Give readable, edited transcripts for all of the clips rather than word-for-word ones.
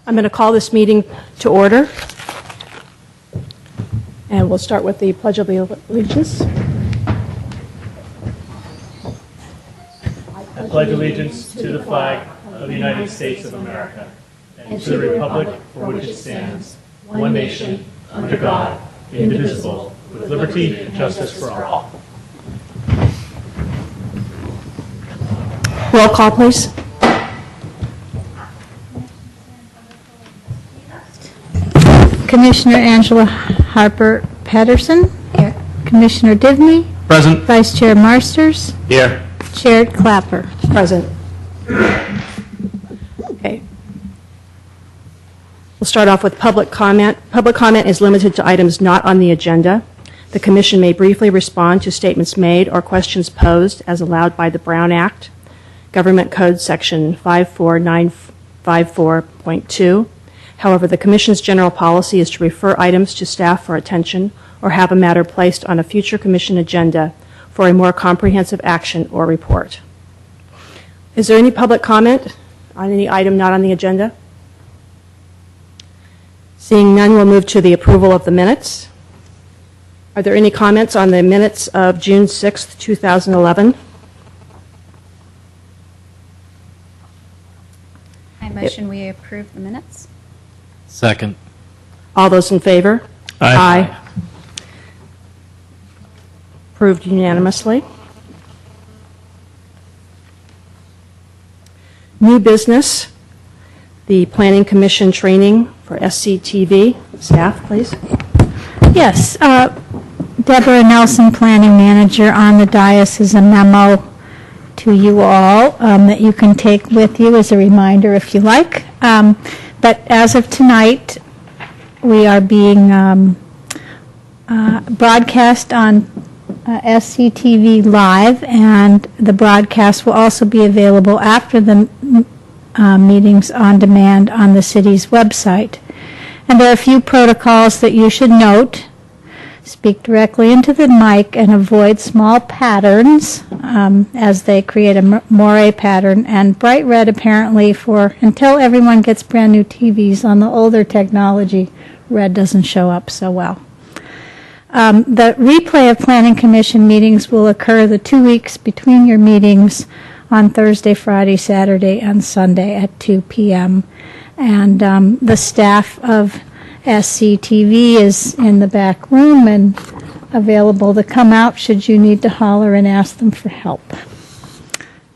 I'm going to call this meeting to order. And we'll start with the Pledge of Allegiance. I pledge allegiance to the flag of the United States of America and to the republic for which it stands, one nation, under God, indivisible, with liberty and justice for all. Roll call, please. Commissioner Angela Harper Patterson. Here. Commissioner Divney. Present. Vice Chair Marsters. Here. Chair Clapper. Present. Okay. We'll start off with public comment. Public comment is limited to items not on the agenda. The Commission may briefly respond to statements made or questions posed as allowed by the Brown Act, Government Code Section 54954.2. However, the Commission's general policy is to refer items to staff for attention or have a matter placed on a future Commission agenda for a more comprehensive action or report. Is there any public comment on any item not on the agenda? Seeing none, we'll move to the approval of the minutes. Are there any comments on the minutes of June 6th, 2011? I motion we approve the minutes. Second. All those in favor? Aye. Approved unanimously. New business, the Planning Commission training for SCTV. Staff, please. Yes, Deborah Nelson, Planning Manager on the dais, is a memo to you all that you can take with you as a reminder if you like. But as of tonight, we are being broadcast on SCTV Live, and the broadcast will also be available after the meetings on demand on the city's website. And there are a few protocols that you should note. Speak directly into the mic and avoid small patterns as they create a moire pattern. And bright red apparently for until everyone gets brand new TVs on the older technology, red doesn't show up so well. The replay of Planning Commission meetings will occur the 2 weeks between your meetings on Thursday, Friday, Saturday, and Sunday at 2 p.m. And the staff of SCTV is in the back room and available to come out should you need to holler and ask them for help.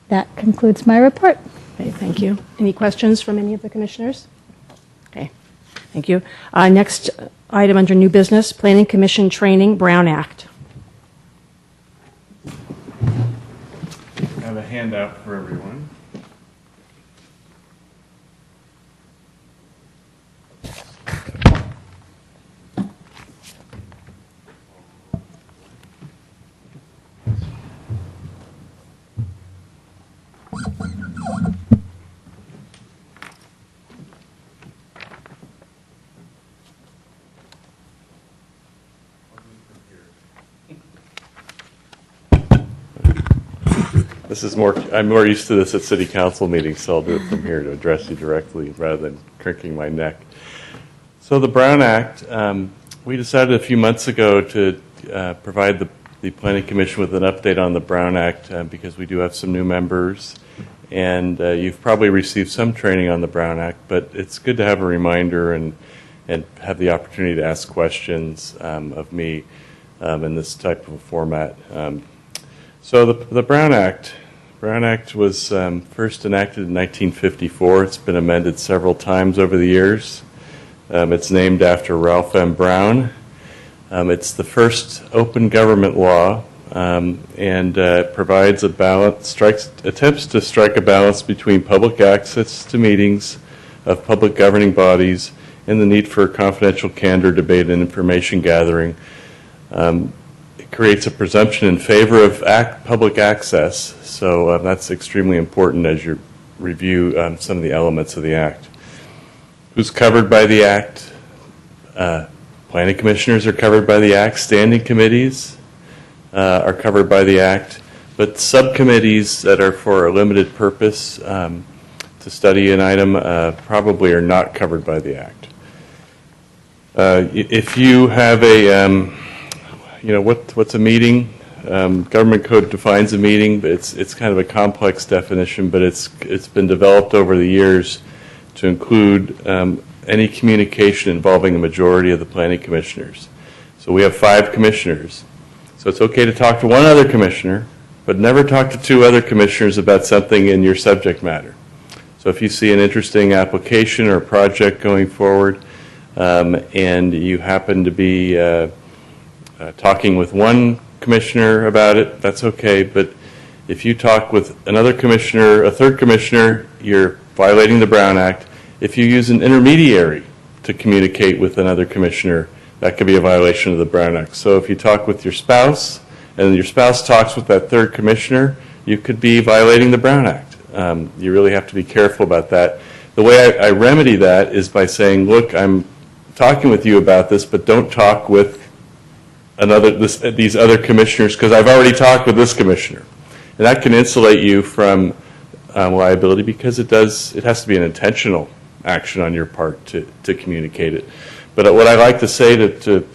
That concludes my report. Okay, thank you. Any questions from any of the commissioners? Okay, thank you. Next item under new business, Planning Commission training, Brown Act. I have a handout for everyone. I'm more used to this at city council meetings, so I'll do it from here to address you directly rather than cranking my neck. So the Brown Act, we decided a few months ago to provide the Planning Commission with an update on the Brown Act because we do have some new members, and you've probably received some training on the Brown Act, but it's good to have a reminder and have the opportunity to ask questions of me in this type of a format. So the Brown Act was first enacted in 1954. It's been amended several times over the years. It's named after Ralph M. Brown. It's the first open government law and provides a balance, attempts to strike a balance between public access to meetings of public governing bodies and the need for confidential candor, debate, and information gathering. It creates a presumption in favor of public access, so that's extremely important as you review some of the elements of the Act. Who's covered by the Act? Planning commissioners are covered by the Act. Standing committees are covered by the Act. But subcommittees that are for a limited purpose to to study an item probably are not covered by the Act. If you have a, what's a meeting? Government code defines a meeting, but it's kind of a complex definition, but it's been developed over the years to include any communication involving a majority of the planning commissioners. So we have 5 commissioners. So it's okay to talk to one other commissioner, but never talk to 2 other commissioners about something in your subject matter. So if you see an interesting application or project going forward, and you happen to be talking with one commissioner about it, that's okay. But if you talk with another commissioner, a third commissioner, you're violating the Brown Act. If you use an intermediary to communicate with another commissioner, that could be a violation of the Brown Act. So if you talk with your spouse, and your spouse talks with that third commissioner, you could be violating the Brown Act. You really have to be careful about that. The way I remedy that is by saying, look, I'm talking with you about this, but don't talk with these other commissioners because I've already talked with this commissioner. And that can insulate you from liability because it has to be an intentional action on your part to communicate it. But what I like to say to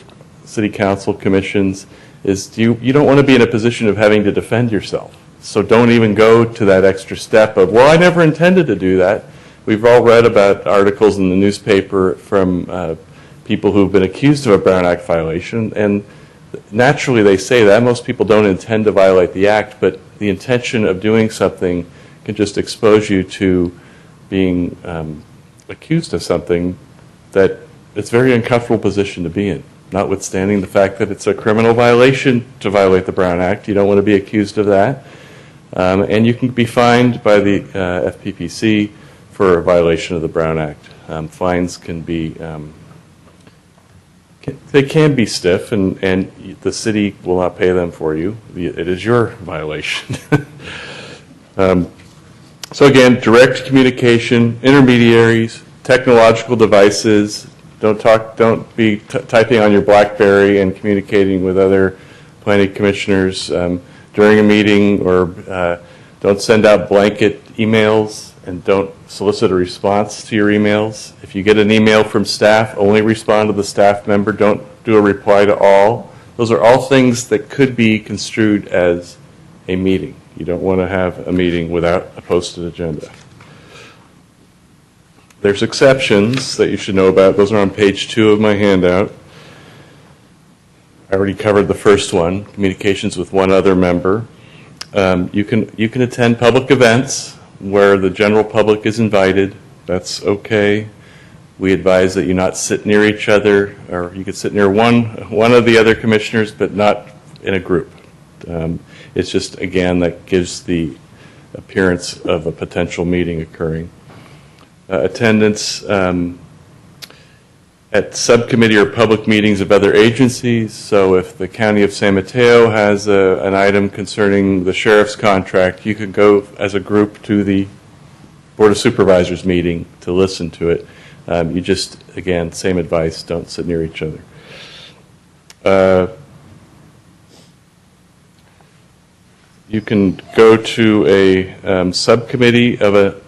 city council commissions is you don't want to be in a position of having to defend yourself. So don't even go to that extra step of, well, I never intended to do that. We've all read about articles in the newspaper from people who've been accused of a Brown Act violation, and naturally they say that. Most people don't intend to violate the Act, but the intention of doing something can just expose you to being accused of something that it's a very uncomfortable position to be in, notwithstanding the fact that it's a criminal violation to violate the Brown Act. You don't want to be accused of that. And you can be fined by the FPPC for a violation of the Brown Act. Fines can be, they can be stiff, and the city will not pay them for you. It is your violation. So again, direct communication, intermediaries, technological devices. Don't be typing on your BlackBerry and communicating with other planning commissioners during a meeting, or don't send out blanket emails and don't solicit a response to your emails. If you get an email from staff, only respond to the staff member. Don't do a reply to all. Those are all things that could be construed as a meeting. You don't want to have a meeting without a posted agenda. There's exceptions that you should know about. Those are on page 2 of my handout. I already covered the first one, communications with one other member. You can attend public events where the general public is invited. That's okay. We advise that you not sit near each other, or you could sit near one of the other commissioners, but not in a group. It's just, again, that gives the appearance of a potential meeting occurring. Attendance at subcommittee or public meetings of other agencies. So if the County of San Mateo has an item concerning the sheriff's contract, you can go as a group to the Board of Supervisors meeting to listen to it. You just, again, same advice, don't sit near each other. You can go to a subcommittee of a,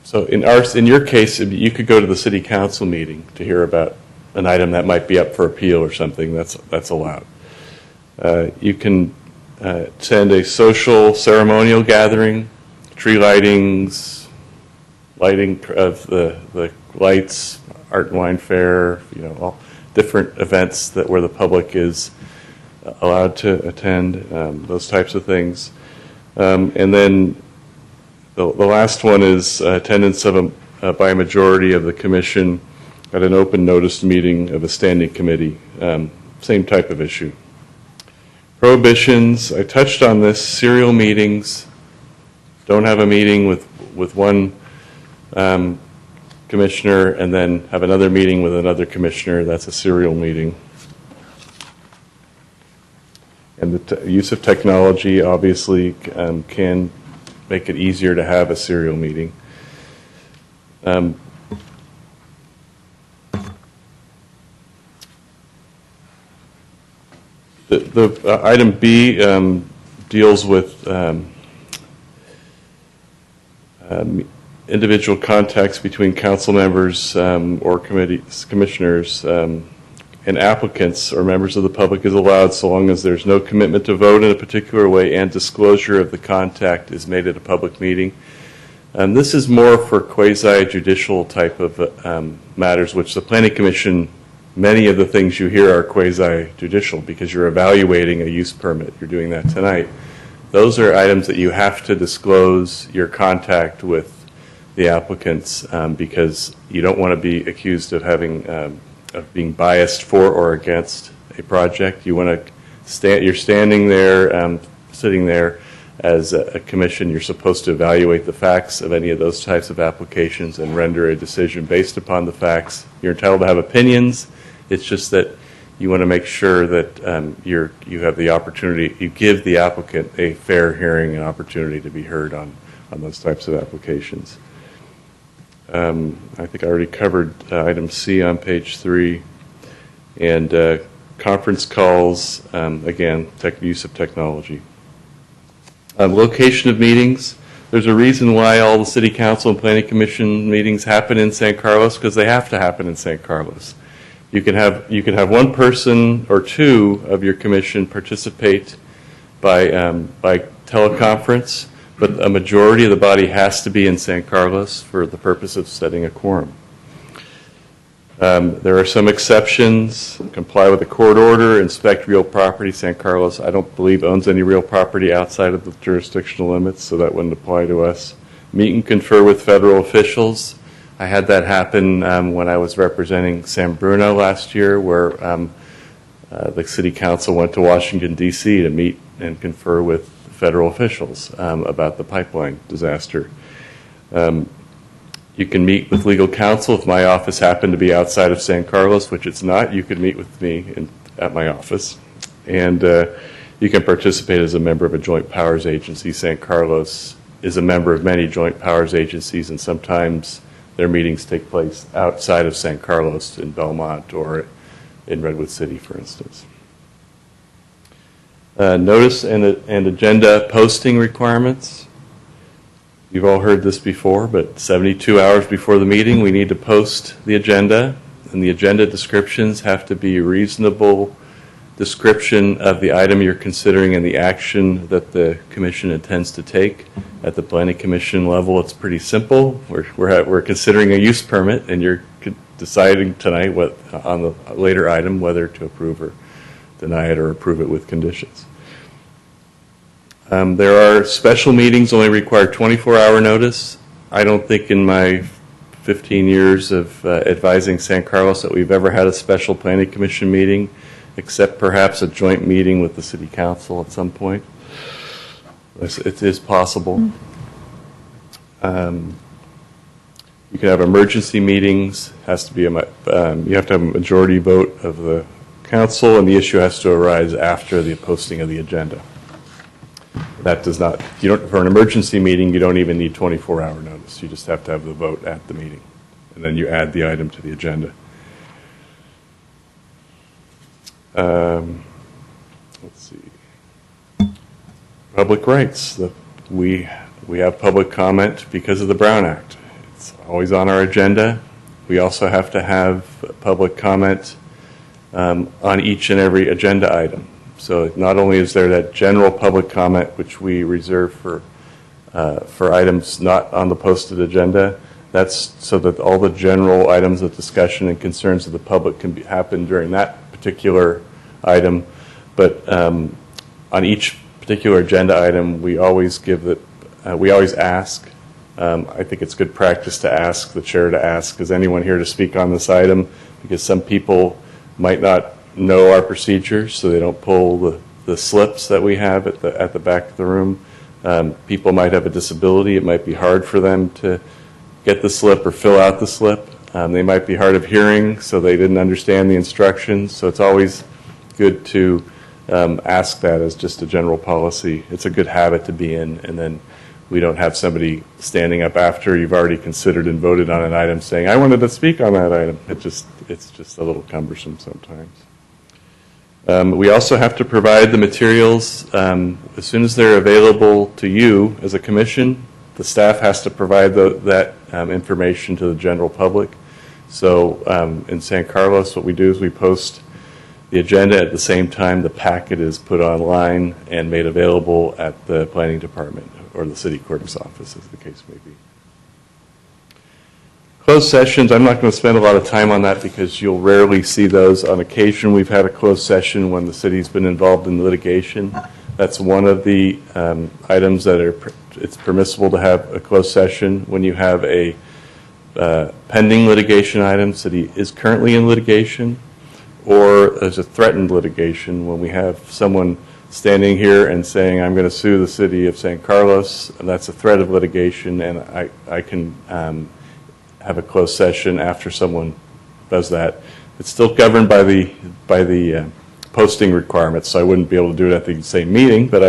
so in your case, you could go to the city council meeting to hear about an item that might be up for appeal or something. That's allowed. You can attend a social ceremonial gathering, tree lightings, lighting of the lights, art and wine fair, all different events where the public is allowed to attend, those types of things. And then the last one is attendance by a majority of the commission at an open notice meeting of a standing committee. Same type of issue. Prohibitions, I touched on this. Serial meetings. Don't have a meeting with one commissioner and then have another meeting with another commissioner. That's a serial meeting. And the use of technology obviously can make it easier to have a serial meeting. The item B deals with individual contacts between council members or commissioners and applicants or members of the public is allowed so long as there's no commitment to vote in a particular way and disclosure of the contact is made at a public meeting. This is more for quasi-judicial type of matters, which the Planning Commission, many of the things you hear are quasi-judicial because you're evaluating a use permit. You're doing that tonight. Those are items that you have to disclose your contact with the applicants because you don't want to be accused of having of being biased for or against a project. You want to you're standing there, sitting there as a commission. You're supposed to evaluate the facts of any of those types of applications and render a decision based upon the facts. You're entitled to have opinions. It's just that you want to make sure that you have the opportunity, you give the applicant a fair hearing and opportunity to be heard on those types of applications. I think I already covered item C on page 3. And conference calls, again, use of technology. Location of meetings. There's a reason why all the City Council and Planning Commission meetings happen in San Carlos, because they have to happen in San Carlos. You can have one person or two of your commission participate by teleconference, but a majority of the body has to be in San Carlos for the purpose of setting a quorum. There are some exceptions. Comply with the court order, inspect real property. San Carlos, I don't believe, owns any real property outside of the jurisdictional limits, so that wouldn't apply to us. Meet and confer with federal officials. I had that happen when I was representing San Bruno last year, where the City Council went to Washington, D.C. to meet and confer with federal officials about the pipeline disaster. You can meet with legal counsel. If my office happened to be outside of San Carlos, which it's not, you could meet with me at my office. And you can participate as a member of a joint powers agency. San Carlos is a member of many joint powers agencies, and sometimes their meetings take place outside of San Carlos in Belmont or in Redwood City, for instance. Notice and agenda posting requirements. You've all heard this before, but 72 hours before the meeting, we need to post the agenda, and the agenda descriptions have to be a reasonable description of the item you're considering and the action that the commission intends to take. At the Planning Commission level, it's pretty simple. We're considering a use permit, and you're deciding tonight on the later item whether to approve or deny it or approve it with conditions. There are special meetings only require 24-hour notice. I don't think in my 15 years of advising San Carlos that we've ever had a special Planning Commission meeting, except perhaps a joint meeting with the City Council at some point. It is possible. You can have emergency meetings. Has to be you have to have a majority vote of the council, and the issue has to arise after the posting of the agenda. That does not. For an emergency meeting, you don't even need 24-hour notice. You just have to have the vote at the meeting, and then you add the item to the agenda. Let's see. Public rights. We have public comment because of the Brown Act. It's always on our agenda. We also have to have public comment on each and every agenda item. So not only is there that general public comment, which we reserve for items not on the posted agenda, that's so that all the general items of discussion and concerns of the public can happen during that particular item. But on each particular agenda item, we always ask. I think it's good practice to ask, the chair to ask, is anyone here to speak on this item? Because some people might not know our procedures, so they don't pull the slips that we have at the back of the room. People might have a disability. It might be hard for them to get the slip or fill out the slip. They might be hard of hearing, so they didn't understand the instructions. So it's always good to ask that as just a general policy. It's a good habit to be in, and then we don't have somebody standing up after you've already considered and voted on an item saying, I wanted to speak on that item. It's just a little cumbersome sometimes. We also have to provide the materials as soon as they're available to you as a commission. the staff has to provide that information to the general public. So in San Carlos, what we do is we post the agenda at the same time the packet is put online and made available at the planning department or the city clerk's office, as the case may be. Closed sessions, I'm not going to spend a lot of time on that because you'll rarely see those. On occasion, we've had a closed session when the city's been involved in litigation. That's one of the items that it's permissible to have a closed session when you have a pending litigation item. City is currently in litigation, or there's a threatened litigation when we have someone standing here and saying, I'm going to sue the city of San Carlos, and that's a threat of litigation, and I can have a closed session after someone does that. It's still governed by the posting requirements, so I wouldn't be able to do it at the same meeting, but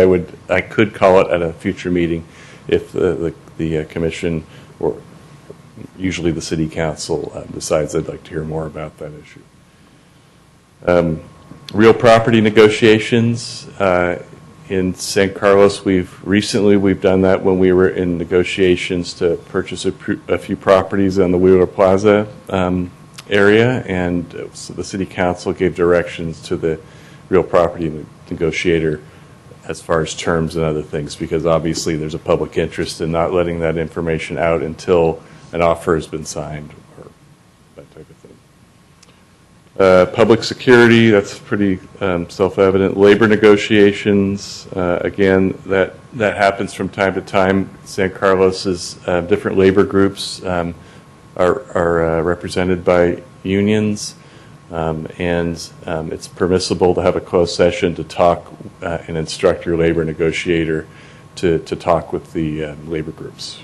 I could call it at a future meeting if the commission or usually the city council decides they'd like to hear more about that issue. Real property negotiations in San Carlos. We've done that when we were in negotiations to purchase a few properties on the Wheeler Plaza area, and so the city council gave directions to the real property negotiator as far as terms and other things, because obviously there's a public interest in not letting that information out until an offer has been signed or that type of thing. Public security, that's pretty self-evident. Labor negotiations, again, that happens from time to time. San Carlos's different labor groups are represented by unions, and it's permissible to have a closed session to talk and instruct your labor negotiator to talk with the labor groups.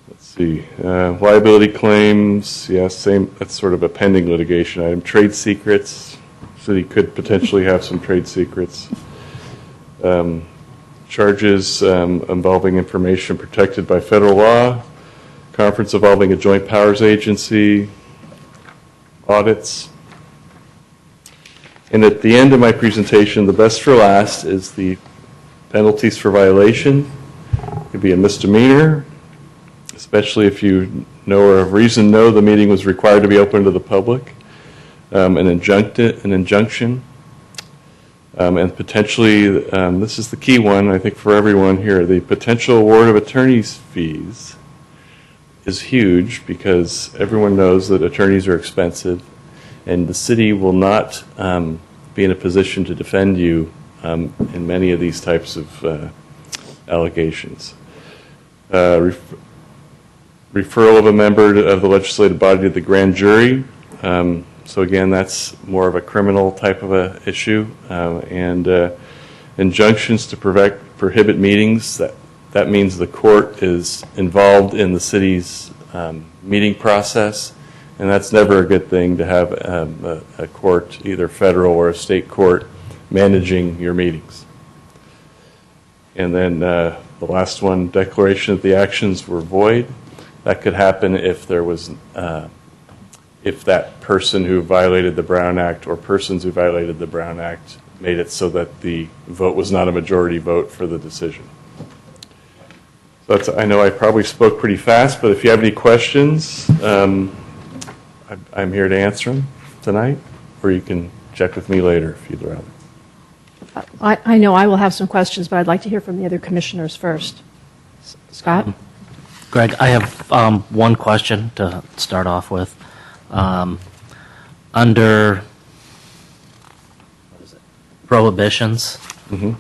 Let's see, liability claims, yes, same, that's sort of a pending litigation item. Trade secrets, city could potentially have some trade secrets. Charges involving information protected by federal law, conference involving a joint powers agency, audits. And at the end of my presentation, the best for last is the penalties for violation. It could be a misdemeanor, especially if you know or have reason to know the meeting was required to be open to the public, an injunction, and potentially, this is the key one, I think, for everyone here, the potential award of attorney's fees is huge because everyone knows that attorneys are expensive, and the city will not be in a position to defend you in many of these types of allegations. Referral of a member of the legislative body to the grand jury. So again, that's more of a criminal type of a issue. And injunctions to prohibit meetings. That means the court is involved in the city's meeting process, and that's never a good thing to have a court, either federal or a state court, managing your meetings. And then the last one, declaration that the actions were void. That could happen if there was, if that person who violated the Brown Act or persons who violated the Brown Act made it so that the vote was not a majority vote for the decision. So I know I probably spoke pretty fast, but if you have any questions, I'm here to answer them tonight, or you can check with me later if you'd rather. I know I will have some questions, but I'd like to hear from the other commissioners first. Scott? Greg, I have one question to start off with. Under prohibitions, I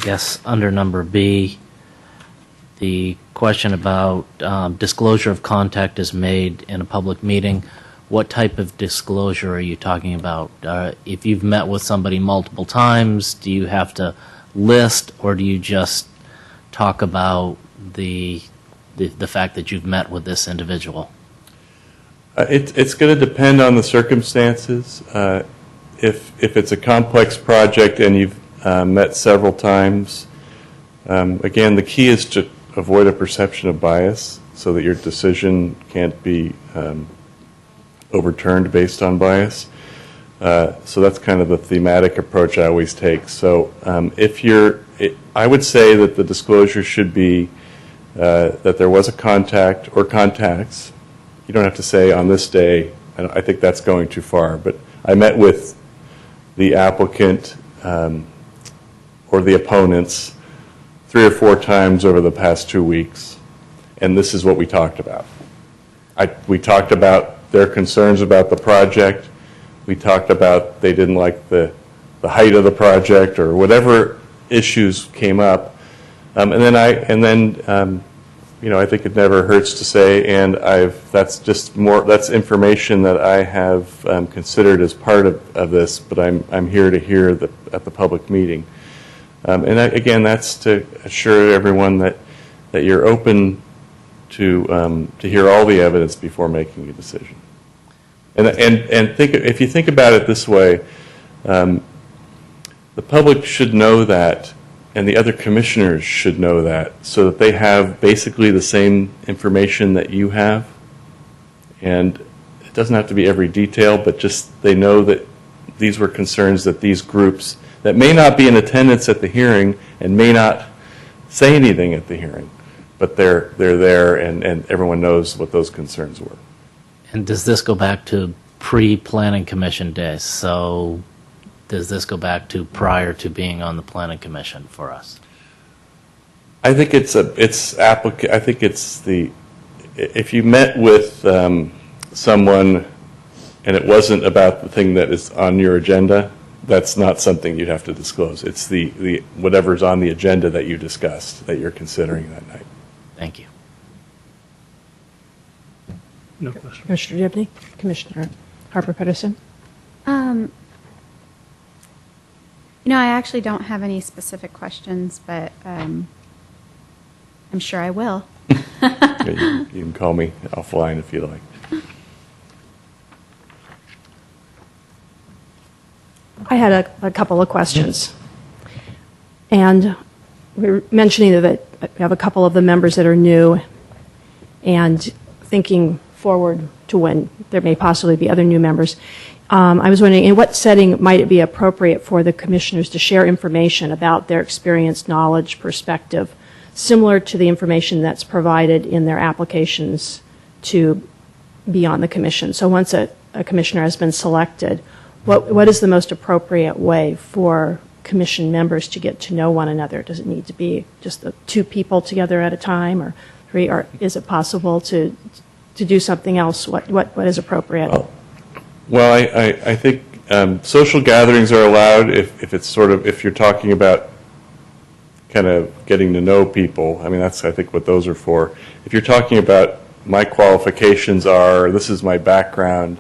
guess under number B, the question about disclosure of contact is made in a public meeting. What type of disclosure are you talking about? If you've met with somebody multiple times, do you have to list, or do you just talk about the fact that you've met with this individual? It's going to depend on the circumstances. If it's a complex project and you've met several times, again, the key is to avoid a perception of bias so that your decision can't be overturned based on bias. So that's kind of the thematic approach I always take. So I would say that the disclosure should be that there was a contact or contacts. You don't have to say on this day. I think that's going too far. But I met with the applicant or the opponents 3 or 4 times over the past 2 weeks, and this is what we talked about. We talked about their concerns about the project. We talked about they didn't like the height of the project or whatever issues came up. And then I think it never hurts to say, and that's information that I have considered as part of this, but I'm here to hear at the public meeting. Again, that's to assure everyone that you're open to hear all the evidence before making a decision. And if you think about it this way, the public should know that, and the other commissioners should know that, so that they have basically the same information that you have. And it doesn't have to be every detail, but just they know that these were concerns that these groups that may not be in attendance at the hearing and may not say anything at the hearing, but they're there, and everyone knows what those concerns were. And does this go back to pre-planning commission days? So does this go back to prior to being on the planning commission for us? I think if you met with someone and it wasn't about the thing that is on your agenda, that's not something you'd have to disclose. It's the whatever's on the agenda that you discussed, that you're considering that night. Thank you. No question. Commissioner Dibny? Commissioner Harper-Pedersen? I actually don't have any specific questions, but I'm sure I will. You can call me offline if you like. I had a couple of questions. And we were mentioning that we have a couple of the members that are new, and thinking forward to when there may possibly be other new members. I was wondering, in what setting might it be appropriate for the commissioners to share information about their experience, knowledge, perspective, similar to the information that's provided in their applications to be on the commission? So once a commissioner has been selected, what is the most appropriate way for commission members to get to know one another? Does it need to be just the 2 people together at a time, or 3, or is it possible to do something else? What is appropriate? Well, I think social gatherings are allowed if you're talking about kind of getting to know people. I mean, that's, I think, what those are for. If you're talking about my qualifications are, this is my background,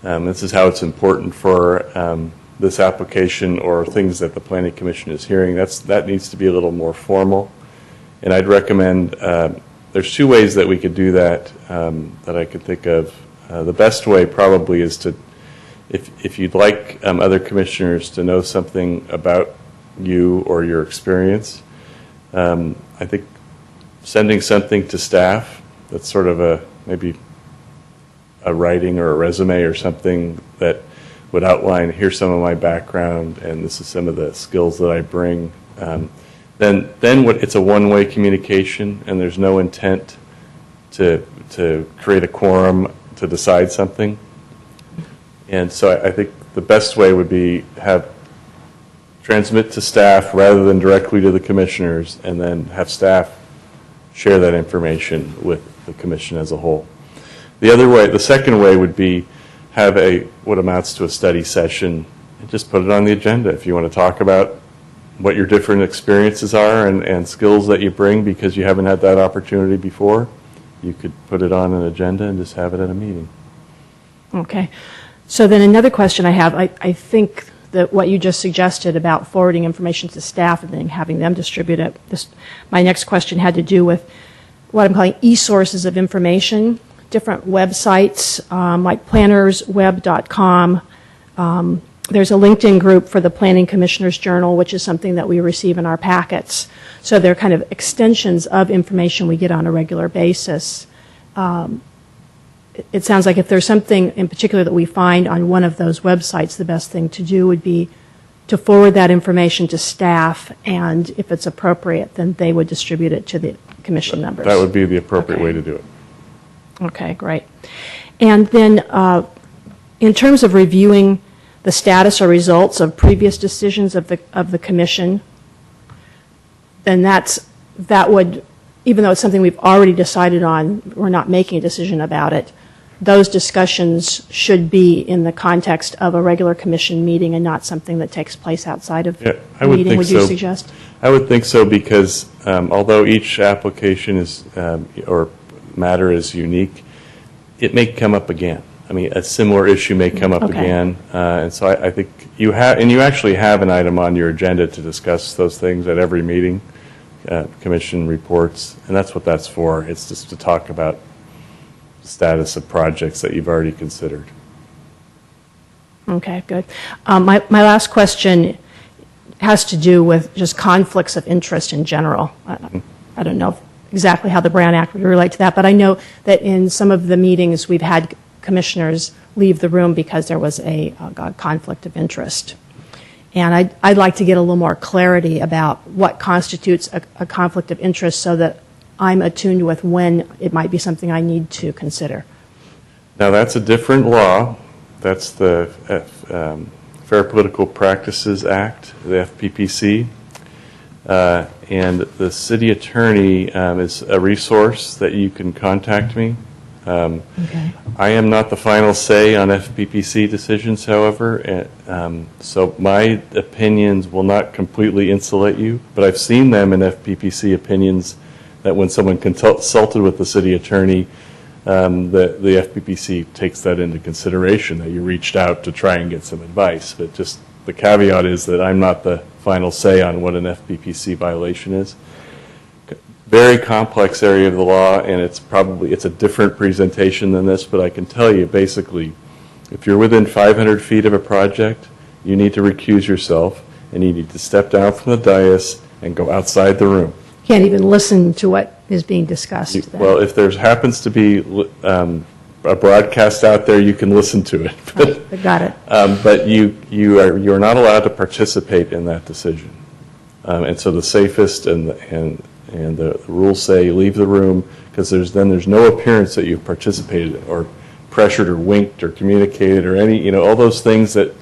this is how it's important for this application, or things that the Planning Commission is hearing, that needs to be a little more formal. And I'd recommend, there's 2 ways that we could do that that I could think of. The best way probably is to, if you'd like other commissioners to know something about you or your experience, I think sending something to staff that's sort of maybe a writing or a resume or something that would outline, here's some of my background and this is some of the skills that I bring. Then it's a one-way communication, and there's no intent to create a quorum to decide something. And so I think the best way would be transmit to staff rather than directly to the commissioners, and then have staff share that information with the commission as a whole. The second way would be have what amounts to a study session, and just put it on the agenda. If you want to talk about what your different experiences are and skills that you bring because you haven't had that opportunity before, you could put it on an agenda and just have it at a meeting. Okay. So then another question I have, I think that what you just suggested about forwarding information to staff and then having them distribute it, my next question had to do with what I'm calling e-sources of information, different websites like plannersweb.com. There's a LinkedIn group for the Planning Commissioners Journal, which is something that we receive in our packets. So they're kind of extensions of information we get on a regular basis. it sounds like if there's something in particular that we find on one of those websites, the best thing to do would be to forward that information to staff, and if it's appropriate, then they would distribute it to the commission members. That would be the appropriate Okay. way to do it. Okay, great. And then in terms of reviewing the status or results of previous decisions of the commission, then that would, even though it's something we've already decided on, we're not making a decision about it, those discussions should be in the context of a regular commission meeting and not something that takes place outside of Yeah, the I would meeting, think would you so. suggest? I would think so because although each application is or matter is unique, it may come up again. I mean, a similar issue may come up Okay. again, and so I think you have, and you actually have an item on your agenda to discuss those things at every meeting, commission reports, and that's what that's for. It's just to talk about the status of projects that you've already considered. Okay, good. My last question has to do with just conflicts of interest in general. I don't know exactly how the Brown Act would relate to that, but I know that in some of the meetings, we've had commissioners leave the room because there was a conflict of interest. And I'd like to get a little more clarity about what constitutes a conflict of interest so that I'm attuned with when it might be something I need to consider. Now, that's a different law. That's the Fair Political Practices Act, the FPPC. And the city attorney is a resource that you can contact me. Okay. I am not the final say on FPPC decisions, however, so my opinions will not completely insulate you, but I've seen them in FPPC opinions that when someone consulted with the city attorney, the FPPC takes that into consideration, that you reached out to try and get some advice. But just the caveat is that I'm not the final say on what an FPPC violation is. Very complex area of the law, and it's a different presentation than this, but I can tell you basically, if you're within 500 feet of a project, you need to recuse yourself, and you need to step down from the dais and go outside the room. Can't even listen to what is being discussed then. Well, if there happens to be a broadcast out there, you can listen to it. I got it. But you're not allowed to participate in that decision. And so the safest and the rules say leave the room, because there's no appearance that you've participated or pressured or winked or communicated or any, all those things that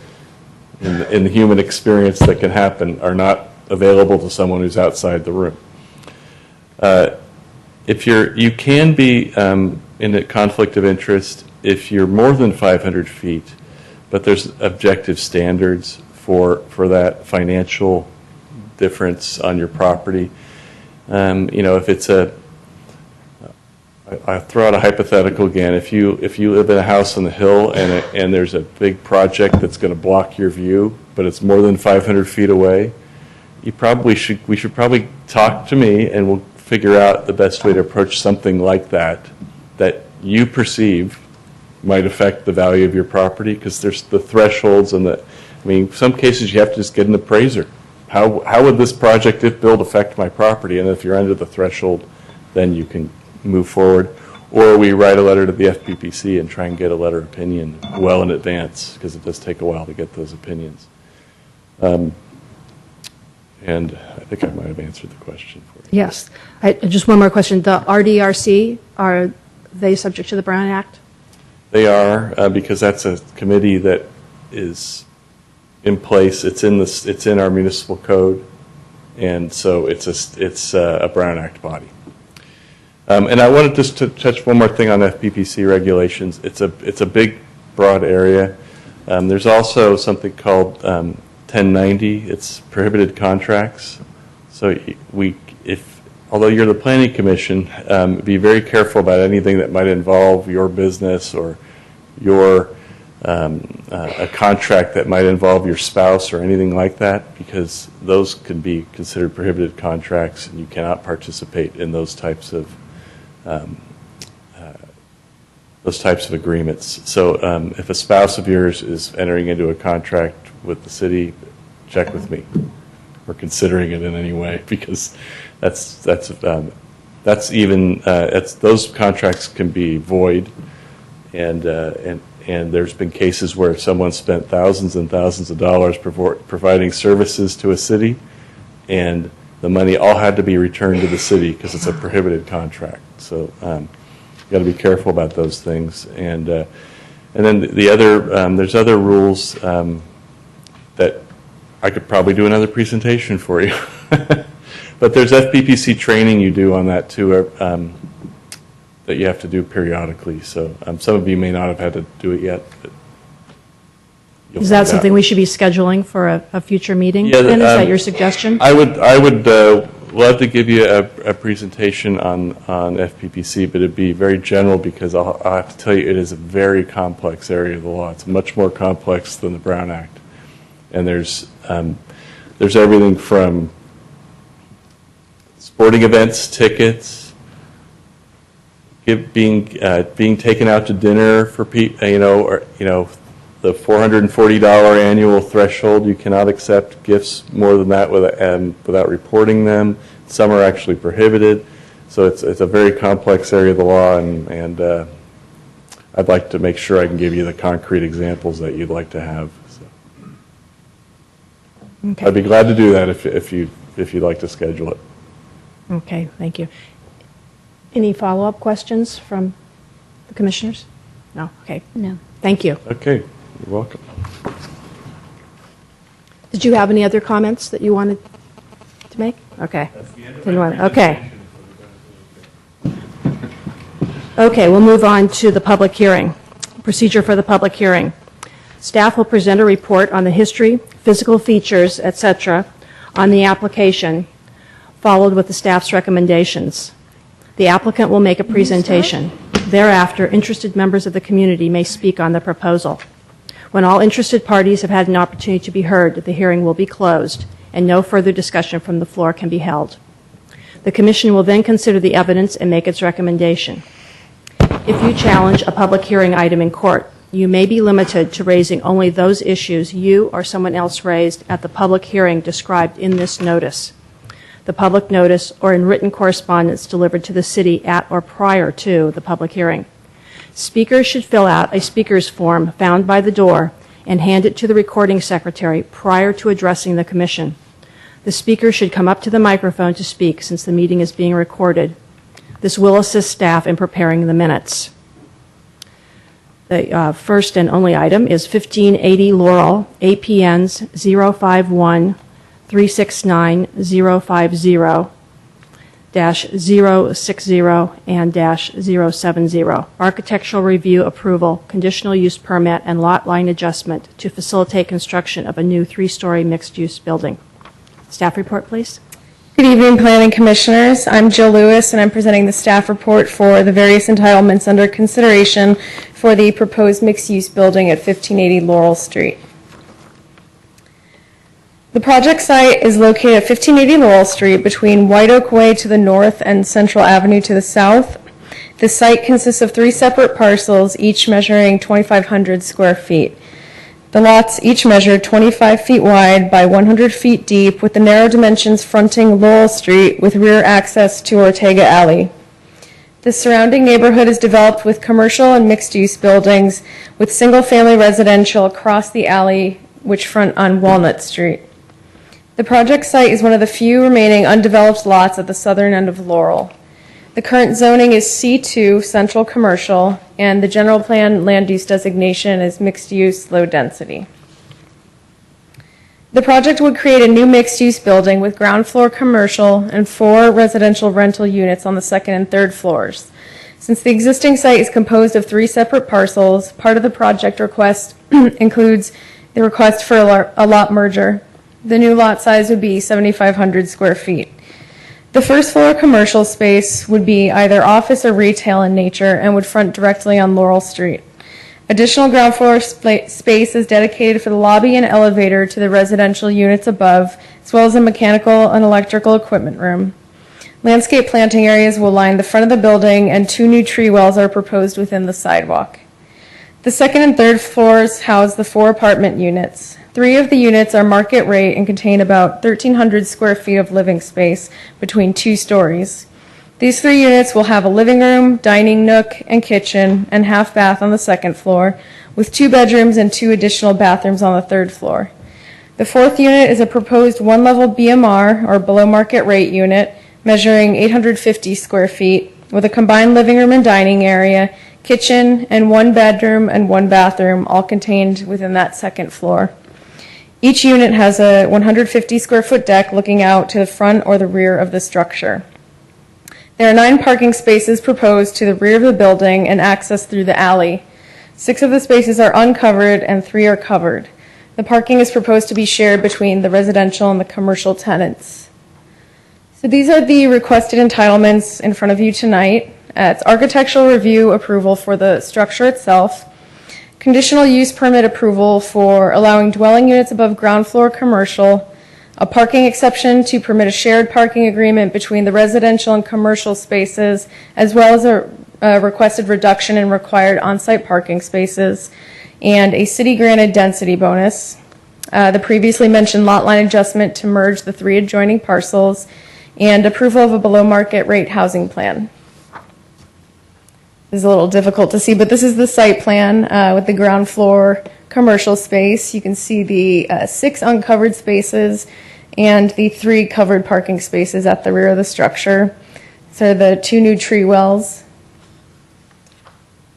in the human experience that can happen are not available to someone who's outside the room. You can be in a conflict of interest if you're more than 500 feet, but there's objective standards for that financial difference on your property. If it's I throw out a hypothetical again. If you live in a house on the hill and there's a big project that's going to block your view, but it's more than 500 feet away, we should probably talk to me, and we'll figure out the best way to approach something like that you perceive might affect the value of your property, because there's the thresholds and some cases you have to just get an appraiser. How would this project, if built, affect my property? And if you're under the threshold, then you can move forward. Or we write a letter to the FPPC and try and get a letter of opinion well in advance, because it does take a while to get those opinions. And I think I might have answered the question for you. Yes. Just one more question. The RDRC, are they subject to the Brown Act? They are, because that's a committee that is in place. It's in our municipal code, and so it's a Brown Act body. And I wanted just to touch one more thing on FPPC regulations. It's a big, broad area. There's also something called 1090. It's prohibited contracts. So although you're the planning commission, be very careful about anything that might involve your business or a contract that might involve your spouse or anything like that, because those can be considered prohibited contracts, and you cannot participate in those types of agreements. So if a spouse of yours is entering into a contract with the city, check with me. We're considering it in any way, because those contracts can be void, and there's been cases where someone spent thousands and thousands of dollars providing services to a city, and the money all had to be returned to the city because it's a prohibited contract. So you got to be careful about those things. And then the other, there's other rules that I could probably do another presentation for you. But there's FPPC training you do on that too, that you have to do periodically. So some of you may not have had to do it yet. But you'll Is that find something out. we should be scheduling for a future meeting? Yeah, Then? Is that your suggestion? I would love to give you a presentation on FPPC, but it'd be very general because I'll have to tell you it is a very complex area of the law. It's much more complex than the Brown Act, and there's everything from sporting events, tickets, being taken out to dinner for people, the $440 annual threshold. You cannot accept gifts more than that without reporting them. Some are actually prohibited. So it's a very complex area of the law, and I'd like to make sure I can give you the concrete examples that you'd like to have. So Okay. I'd be glad to do that if you'd like to schedule it. Okay, thank you. Any follow-up questions from the commissioners? No? Okay, No. thank you. Okay, you're welcome. Did you have any other comments that you wanted to make? Okay. Didn't want- Okay. Okay, we'll move on to the public hearing. Procedure for the public hearing. Staff will present a report on the history, physical features, etc., on the application, followed with the staff's recommendations. The applicant will make a presentation. Thereafter, interested members of the community may speak on the proposal. When all interested parties have had an opportunity to be heard, the hearing will be closed, and no further discussion from the floor can be held. The commission will then consider the evidence and make its recommendation. If you challenge a public hearing item in court, you may be limited to raising only those issues you or someone else raised at the public hearing described in this notice, the public notice, or in written correspondence delivered to the city at or prior to the public hearing. Speakers should fill out a speaker's form found by the door and hand it to the recording secretary prior to addressing the commission. The speaker should come up to the microphone to speak since the meeting is being recorded. This will assist staff in preparing the minutes. The first and only item is 1580 Laurel, APNs 051 369-050, -060 and -070. Architectural review approval, conditional use permit, and lot line adjustment to facilitate construction of a new 3-story mixed-use building. Staff report, please. Good evening, Planning Commissioners. I'm Jill Lewis, and I'm presenting the staff report for the various entitlements under consideration for the proposed mixed-use building at 1580 Laurel Street. The project site is located at 1580 Laurel Street between White Oak Way to the north and Central Avenue to the south. The site consists of 3 separate parcels, each measuring 2,500 square feet. The lots each measure 25 feet wide by 100 feet deep, with the narrow dimensions fronting Laurel Street with rear access to Ortega Alley. The surrounding neighborhood is developed with commercial and mixed-use buildings with single-family residential across the alley, which front on Walnut Street. The project site is one of the few remaining undeveloped lots at the southern end of Laurel. The current zoning is C2, Central Commercial, and the general plan land use designation is mixed use, low density. The project would create a new mixed-use building with ground floor commercial and 4 residential rental units on the second and third floors. Since the existing site is composed of 3 separate parcels, part of the project request includes the request for a lot merger. The new lot size would be 7,500 square feet. The first floor commercial space would be either office or retail in nature and would front directly on Laurel Street. Additional ground floor space is dedicated for the lobby and elevator to the residential units above, as well as a mechanical and electrical equipment room. Landscape planting areas will line the front of the building, and 2 new tree wells are proposed within the sidewalk. The second and third floors house the 4 apartment units. 3 of the units are market rate and contain about 1,300 square feet of living space between 2 stories. These 3 units will have a living room, dining nook, and kitchen, and half bath on the 2nd floor, with 2 bedrooms and 2 additional bathrooms on the 3rd floor. The 4th unit is a proposed 1-level BMR, or below market rate unit, measuring 850 square feet, with a combined living room and dining area, kitchen, and 1 bedroom and 1 bathroom, all contained within that 2nd floor. Each unit has a 150 square foot deck looking out to the front or the rear of the structure. There are 9 parking spaces proposed to the rear of the building and access through the alley. 6 of the spaces are uncovered and 3 are covered. The parking is proposed to be shared between the residential and the commercial tenants. So these are the requested entitlements in front of you tonight. It's architectural review approval for the structure itself, conditional use permit approval for allowing dwelling units above ground floor commercial, a parking exception to permit a shared parking agreement between the residential and commercial spaces, as well as a requested reduction in required on-site parking spaces, and a city-granted density bonus, the previously mentioned lot line adjustment to merge the 3 adjoining parcels, and approval of a below-market rate housing plan. This is a little difficult to see, but this is the site plan with the ground floor commercial space. You can see the 6 uncovered spaces and the 3 covered parking spaces at the rear of the structure. So the 2 new tree wells.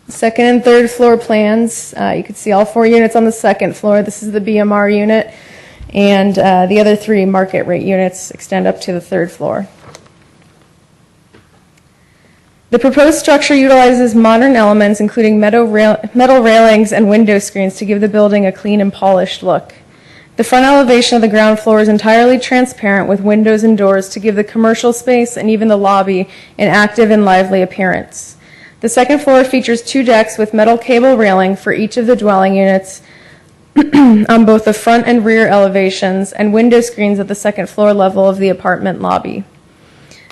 2nd and 3rd floor plans. You can see all 4 units on the 2nd floor. This is the BMR unit, and the other 3 market rate units extend up to the 3rd floor. The proposed structure utilizes modern elements, including metal railings and window screens, to give the building a clean and polished look. The front elevation of the ground floor is entirely transparent, with windows and doors to give the commercial space and even the lobby an active and lively appearance. The 2nd floor features 2 decks with metal cable railing for each of the dwelling units on both the front and rear elevations, and window screens at the 2nd floor level of the apartment lobby.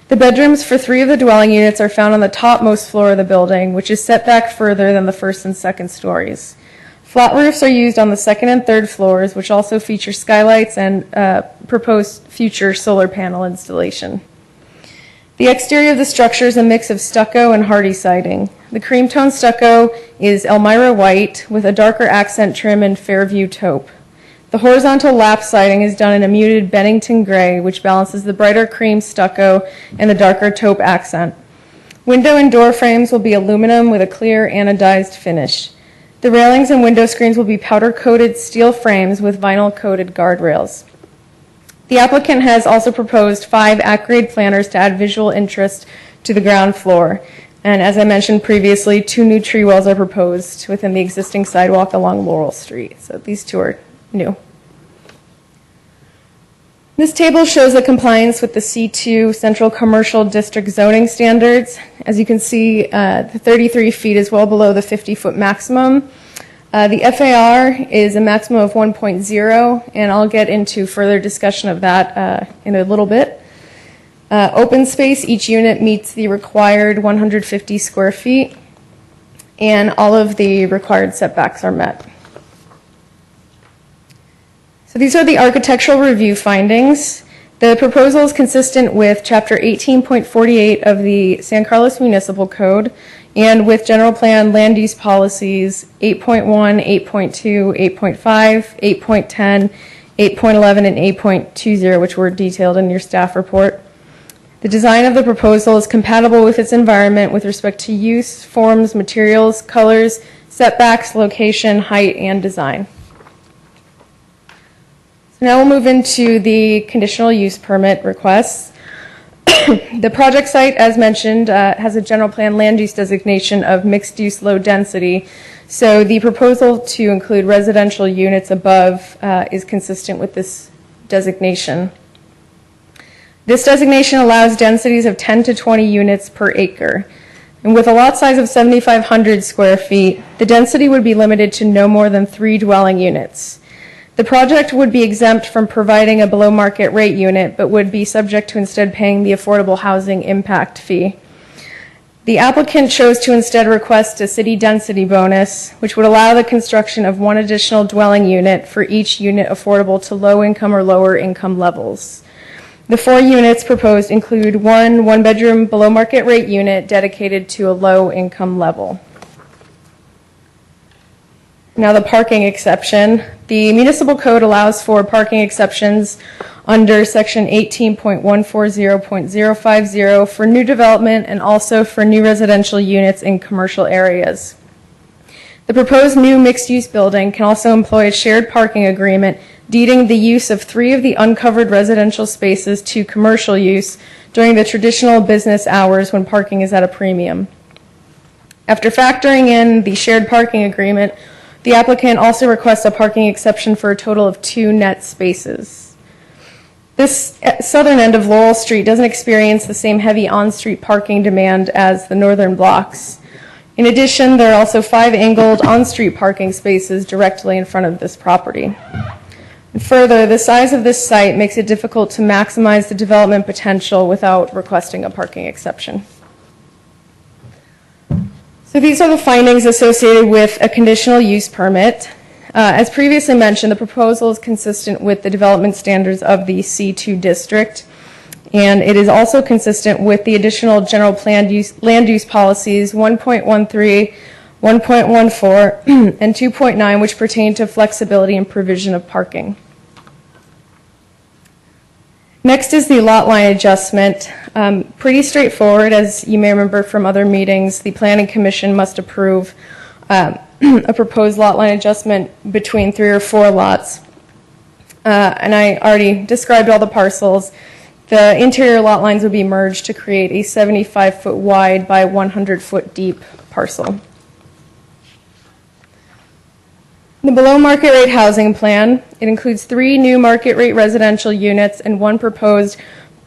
The bedrooms for 3 of the dwelling units are found on the topmost floor of the building, which is set back further than the 1st and 2nd stories. Flat roofs are used on the 2nd and 3rd floors, which also feature skylights and proposed future solar panel installation. The exterior of the structure is a mix of stucco and hardy siding. The cream tone stucco is Elmira white with a darker accent trim and Fairview taupe. The horizontal lap siding is done in a muted Bennington gray, which balances the brighter cream stucco and the darker taupe accent. Window and door frames will be aluminum with a clear anodized finish. The railings and window screens will be powder-coated steel frames with vinyl-coated guardrails. The applicant has also proposed 5 at-grade planters to add visual interest to the ground floor. And as I mentioned previously, 2 new tree wells are proposed within the existing sidewalk along Laurel Street. So these 2 are new. This table shows the compliance with the C2 Central Commercial District zoning standards. As you can see, the 33 feet is well below the 50-foot maximum. The FAR is a maximum of 1.0, and I'll get into further discussion of that in a little bit. Open space, each unit meets the required 150 square feet, and all of the required setbacks are met. So these are the architectural review findings. The proposal is consistent with Chapter 18.48 of the San Carlos Municipal Code and with General Plan Land Use Policies 8.1, 8.2, 8.5, 8.10, 8.11, and 8.20, which were detailed in your staff report. The design of the proposal is compatible with its environment with respect to use, forms, materials, colors, setbacks, location, height, and design. So now we'll move into the conditional use permit requests. The project site, as mentioned, has a general plan land use designation of mixed use low density. So the proposal to include residential units above is consistent with this designation. This designation allows densities of 10 to 20 units per acre. And with a lot size of 7,500 square feet, the density would be limited to no more than 3 dwelling units. The project would be exempt from providing a below market rate unit, but would be subject to instead paying the affordable housing impact fee. The applicant chose to instead request a city density bonus, which would allow the construction of 1 additional dwelling unit for each unit affordable to low income or lower income levels. The 4 units proposed include one one-bedroom below-market rate unit dedicated to a low-income level. Now the parking exception. The municipal code allows for parking exceptions under section 18.140.050 for new development and also for new residential units in commercial areas. The proposed new mixed-use building can also employ a shared parking agreement deeding the use of 3 of the uncovered residential spaces to commercial use during the traditional business hours when parking is at a premium. After factoring in the shared parking agreement, the applicant also requests a parking exception for a total of 2 net spaces. This southern end of Laurel Street doesn't experience the same heavy on-street parking demand as the northern blocks. In addition, there are also 5 angled on-street parking spaces directly in front of this property. And further, the size of this site makes it difficult to maximize the development potential without requesting a parking exception. So these are the findings associated with a conditional use permit. As previously mentioned, the proposal is consistent with the development standards of the C2 district, and it is also consistent with the additional general land use policies 1.13, 1.14, and 2.9, which pertain to flexibility and provision of parking. Next is the lot line adjustment. Pretty straightforward. As you may remember from other meetings, the Planning Commission must approve a proposed lot line adjustment between 3 or 4 lots. And I already described all the parcels. The interior lot lines would be merged to create a 75-foot wide by 100-foot deep parcel. The below market rate housing plan, it includes 3 new market rate residential units and 1 proposed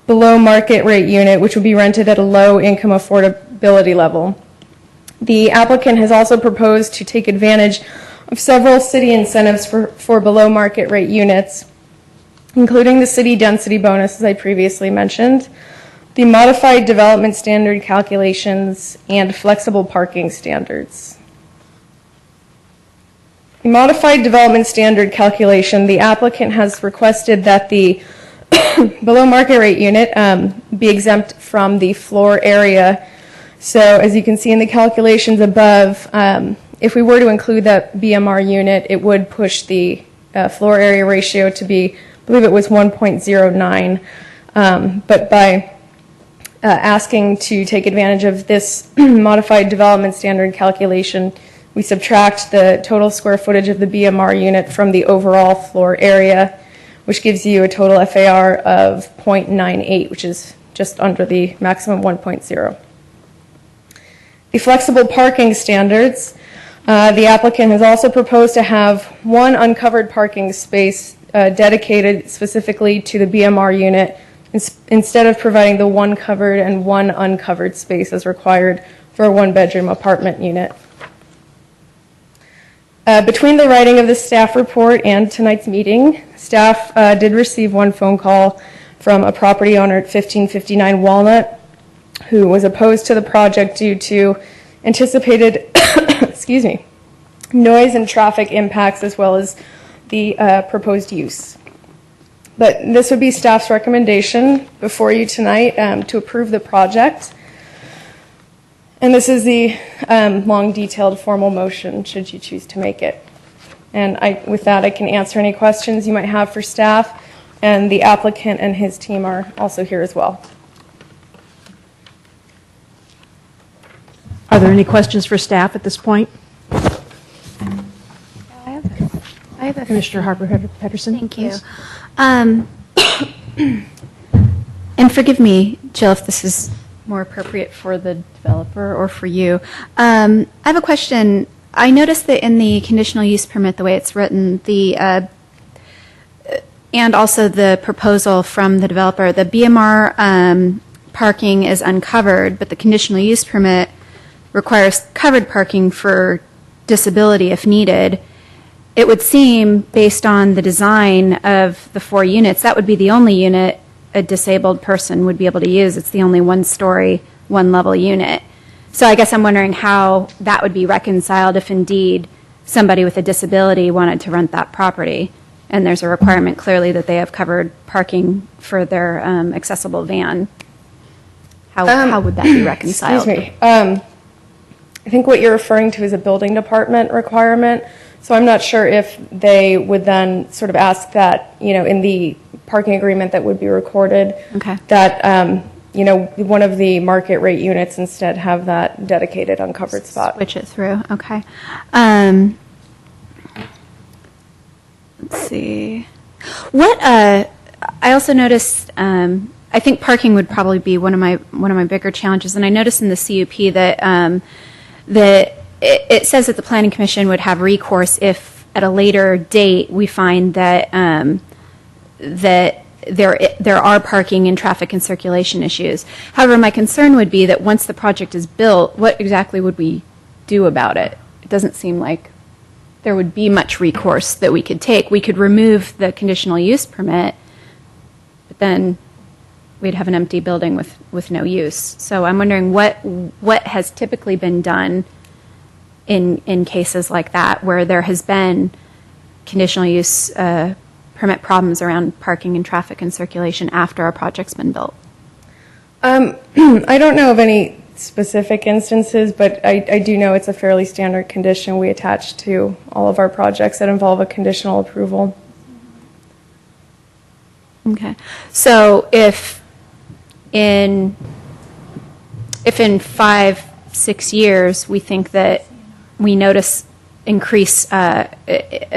below market rate unit, which will be rented at a low income affordability level. The applicant has also proposed to take advantage of several city incentives for below market rate units, including the city density bonus, as I previously mentioned, the modified development standard calculations, and flexible parking standards. The modified development standard calculation, the applicant has requested that the below market rate unit be exempt from the floor area. So as you can see in the calculations above, if we were to include that BMR unit, it would push the floor area ratio to be, I believe it was 1.09. But by asking to take advantage of this modified development standard calculation, we subtract the total square footage of the BMR unit from the overall floor area, which gives you a total FAR of 0.98, which is just under the maximum 1.0. The flexible parking standards, the applicant has also proposed to have 1 uncovered parking space dedicated specifically to the BMR unit instead of providing the 1 covered and 1 uncovered space as required for a 1-bedroom apartment unit. Between the writing of the staff report and tonight's meeting, staff did receive 1 phone call from a property owner at 1559 Walnut who was opposed to the project due to anticipated noise and traffic impacts as well as the proposed use. But this would be staff's recommendation before you tonight to approve the project. And this is the long, detailed, formal motion, should you choose to make it. And with that, I can answer any questions you might have for staff, and the applicant and his team are also here as well. Are there any questions for staff at this point? I have a Commissioner Harper-Pedersen? Thank you. please. And forgive me, Jill, if this is more appropriate for the developer or for you. I have a question. I noticed that in the conditional use permit, the way it's written, and also the proposal from the developer, the BMR parking is uncovered, but the conditional use permit requires covered parking for disability if needed. It would seem, based on the design of the 4 units, that would be the only unit a disabled person would be able to use. It's the only 1-story, 1-level unit. So I guess I'm wondering how that would be reconciled if indeed somebody with a disability wanted to rent that property. and there's a requirement clearly that they have covered parking for their accessible van. How would that be reconciled? Excuse me. I think what you're referring to is a building department requirement. So I'm not sure if they would then sort of ask that, in the parking agreement that would be recorded, Okay. that, one of the market rate units instead have that dedicated uncovered spot. Switch it through. Okay. Let's see. What I also noticed. I think parking would probably be one of my bigger challenges, and I noticed in the CUP that it says that the Planning Commission would have recourse if at a later date we find that that there are parking and traffic and circulation issues. However, my concern would be that once the project is built, what exactly would we do about it? It doesn't seem like there would be much recourse that we could take. We could remove the conditional use permit, but then we'd have an empty building with no use. So I'm wondering what has typically been done in cases like that where there has been conditional use permit problems around parking and traffic and circulation after a project's been built. I don't know of any specific instances, but I do know it's a fairly standard condition we attach to all of our projects that involve a conditional approval. Okay. So if in 5-6 years we think that we notice a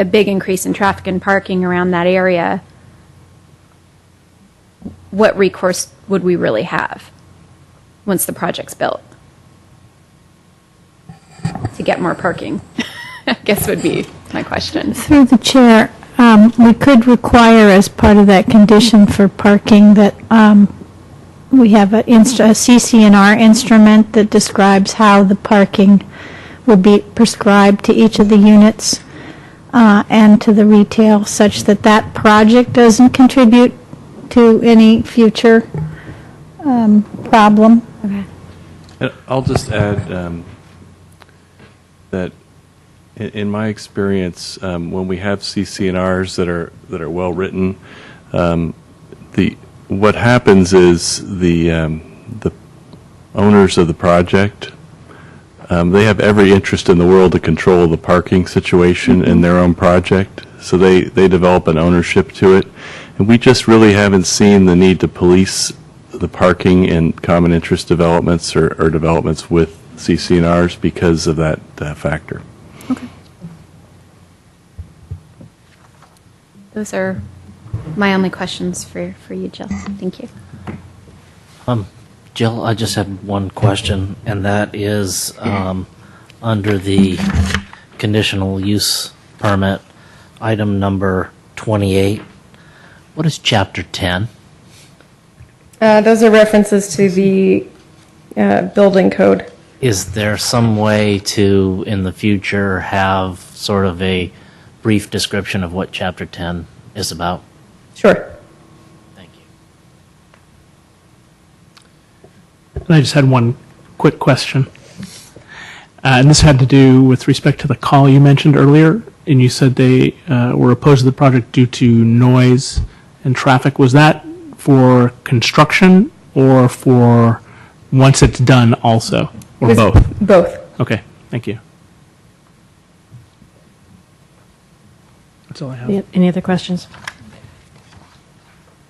big increase in traffic and parking around that area, what recourse would we really have once the project's built to get more parking? I guess would be my question. Through the chair, we could require as part of that condition for parking that we have a CC&R instrument that describes how the parking would be prescribed to each of the units and to the retail, such that that project doesn't contribute to any future problem. Okay. And I'll just add that in my experience, when we have CC&Rs that are well written, what happens is the owners of the project, they have every interest in the world to control the parking situation in their own project, so they develop an ownership to it, and we just really haven't seen the need to police the parking in common interest developments or developments with CC&Rs because of that factor. Okay. Those are my only questions for you, Jill. Thank you. Jill, I just had one question, and that is under the conditional use permit, item number 28. What is Chapter 10? Those are references to the building code. Is there some way to, in the future, have sort of a brief description of what Chapter 10 is about? Sure. Thank you. And I just had one quick question. And this had to do with respect to the call you mentioned earlier, and you said they were opposed to the project due to noise and traffic. Was that for construction or for once it's done also, or both? Both. Okay, thank you. That's all I have. Yep. Any other questions?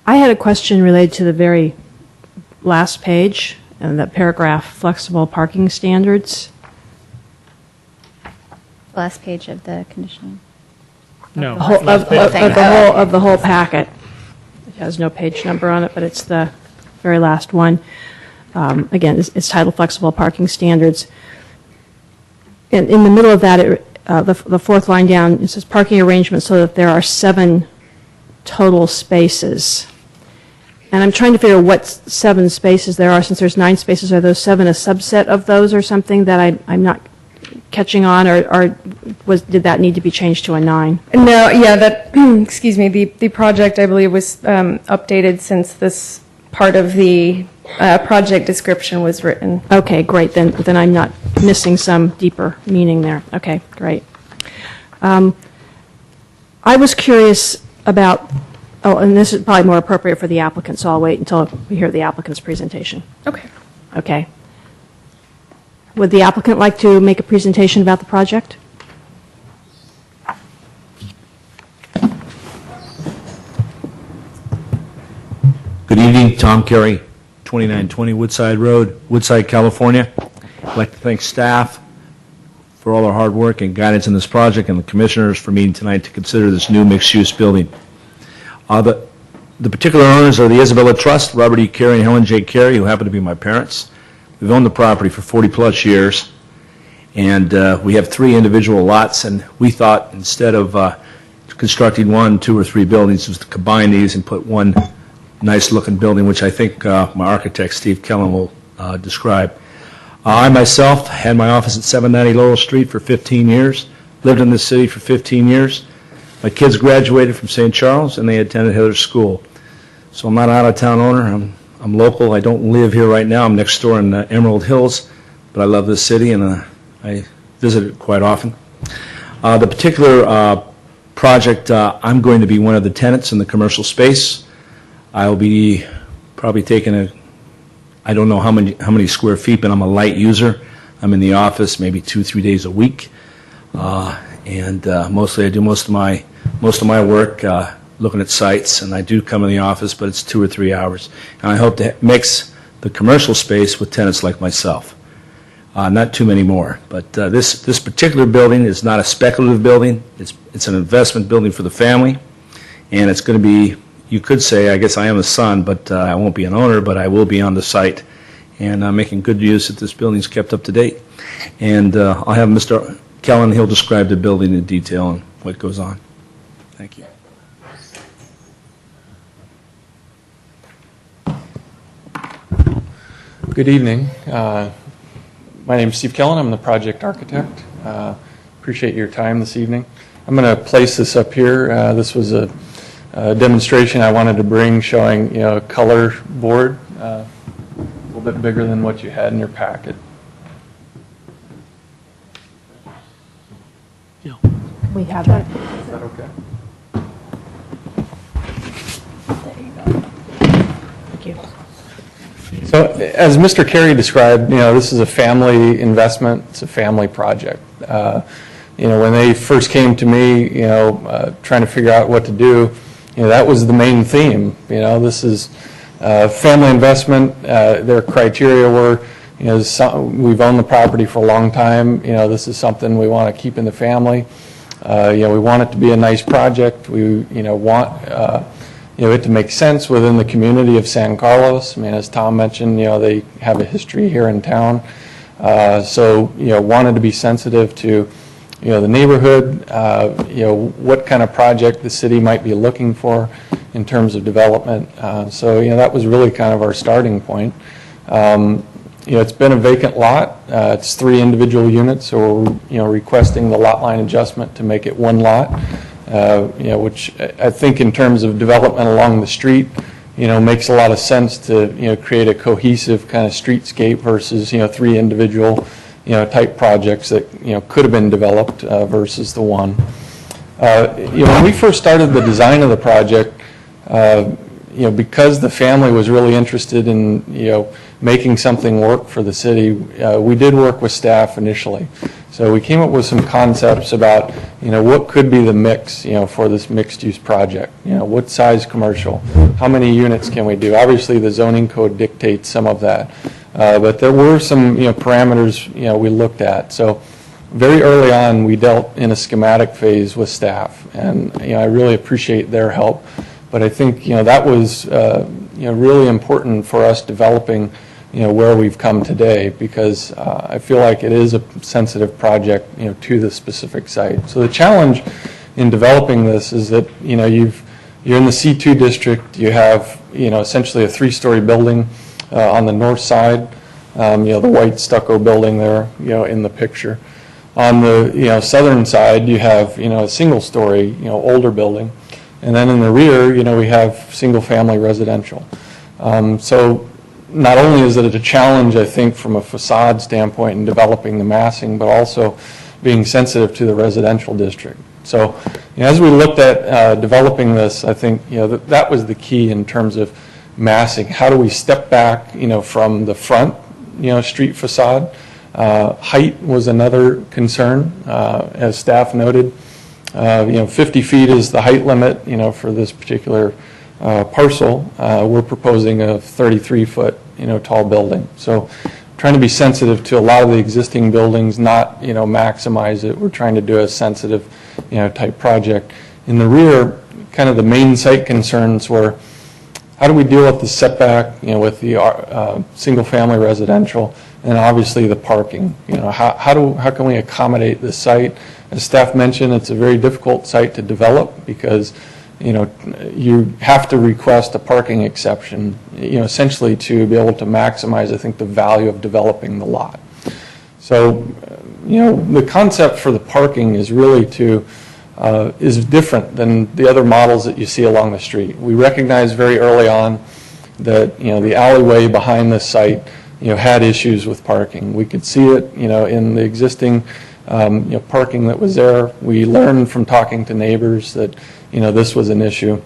I had a question related to the very last page and that paragraph, flexible parking standards. Last page of the conditional. No. Of the whole packet. It has no page number on it, but it's the very last one. Again, it's titled Flexible Parking Standards. And in the middle of that, the fourth line down, it says parking arrangements so that there are 7 total spaces. And I'm trying to figure out what 7 spaces there are. Since there's 9 spaces, are those 7 a subset of those or something that I'm not catching on, or did that need to be changed to a 9? No, yeah, that, excuse me, the project, I believe, was updated since this part of the project description was written. Okay, great. Then I'm not missing some deeper meaning there. Okay, great. I was curious about, oh, and this is probably more appropriate for the applicant, so I'll wait until we hear the applicant's presentation. Okay. Okay. Would the applicant like to make a presentation about the project? Good evening, Tom Carey, 2920 Woodside Road, Woodside, California. I'd like to thank staff for all their hard work and guidance in this project, and the commissioners for meeting tonight to consider this new mixed-use building. The particular owners are the Isabella Trust, Robert E. Carey and Helen J. Carey, who happen to be my parents. We've owned the property for 40-plus years, and we have 3 individual lots, and we thought instead of constructing 1, 2, or 3 buildings, was to combine these and put one nice-looking building, which I think my architect, Steve Kellen, will describe. I myself had my office at 790 Laurel Street for 15 years, lived in this city for 15 years. My kids graduated from St. Charles, and they attended Hillers School. So I'm not an out-of-town owner. I'm local. I don't live here right now. I'm next door in Emerald Hills, but I love this city, and I visit it quite often. The particular project, I'm going to be one of the tenants in the commercial space. I'll be probably taking I don't know how many square feet, but I'm a light user. I'm in the office maybe 2-3 days a week, and mostly I do most of my work looking at sites, and I do come in the office, but it's 2 or 3 hours. And I hope to mix the commercial space with tenants like myself. Not too many more, but this particular building is not a speculative building. It's an investment building for the family, and it's going to be, you could say, I guess I am a son, but I won't be an owner, but I will be on the site and making good use that this building is kept up to date. And I'll have Mr. Kellen, he'll describe the building in detail and what goes on. Thank you. Good evening. My name is Steve Kellen. I'm the project architect. Appreciate your time this evening. I'm going to place this up here. This was a demonstration I wanted to bring showing, a color board, a little bit bigger than what you had in your packet. We have that. Is that okay? Thank you. So, as Mr. Carey described, this is a family investment. It's a family project. When they first came to me, trying to figure out what to do, that was the main theme. This is family investment. Their criteria were, we've owned the property for a long time. This is something we want to keep in the family. We want it to be a nice project. We, want it to make sense within the community of San Carlos. I mean, as Tom mentioned, they have a history here in town. So, wanted to be sensitive to, the neighborhood, what kind of project the city might be looking for in terms of development. So, that was really kind of our starting point. It's been a vacant lot. It's 3 individual units, so we're, requesting the lot line adjustment to make it 1 lot, which I think in terms of development along the street, makes a lot of sense to, create a cohesive kind of streetscape versus, 3 individual, type projects that, could have been developed versus the one. When we first started the design of the project, because the family was really interested in, making something work for the city, we did work with staff initially. So we came up with some concepts about, what could be the mix, for this mixed-use project. What size commercial? How many units can we do? Obviously, the zoning code dictates some of that. But there were some, parameters, we looked at. So very early on, we dealt in a schematic phase with staff. And, I really appreciate their help. But I think, that was, really important for us developing, where we've come today, because I feel like it is a sensitive project, to the specific site. So the challenge in developing this is that, you're in the C2 district. You have, essentially a 3-story building on the north side. The white stucco building there, in the picture. On the, southern side, you have, a single-story, older building. And then in the rear, we have single-family residential. So not only is it a challenge, I think, from a facade standpoint in developing the massing, but also being sensitive to the residential district. So as we looked at developing this, I think that was the key in terms of massing. How do we step back from the front street facade? Height was another concern, as staff noted. 50 feet is the height limit for this particular parcel. We're proposing a 33-foot tall building. So trying to be sensitive to a lot of the existing buildings, not maximize it. We're trying to do a sensitive type project. In the rear, kind of the main site concerns were, how do we deal with the setback with the single-family residential, and obviously the parking? How can we accommodate this site? As staff mentioned, it's a very difficult site to develop because you have to request a parking exception, essentially to be able to maximize, I think, the value of developing the lot. So, the concept for the parking is really is different than the other models that you see along the street. We recognized very early on that, the alleyway behind this site, had issues with parking. We could see it, in the existing, parking that was there. We learned from talking to neighbors that, this was an issue.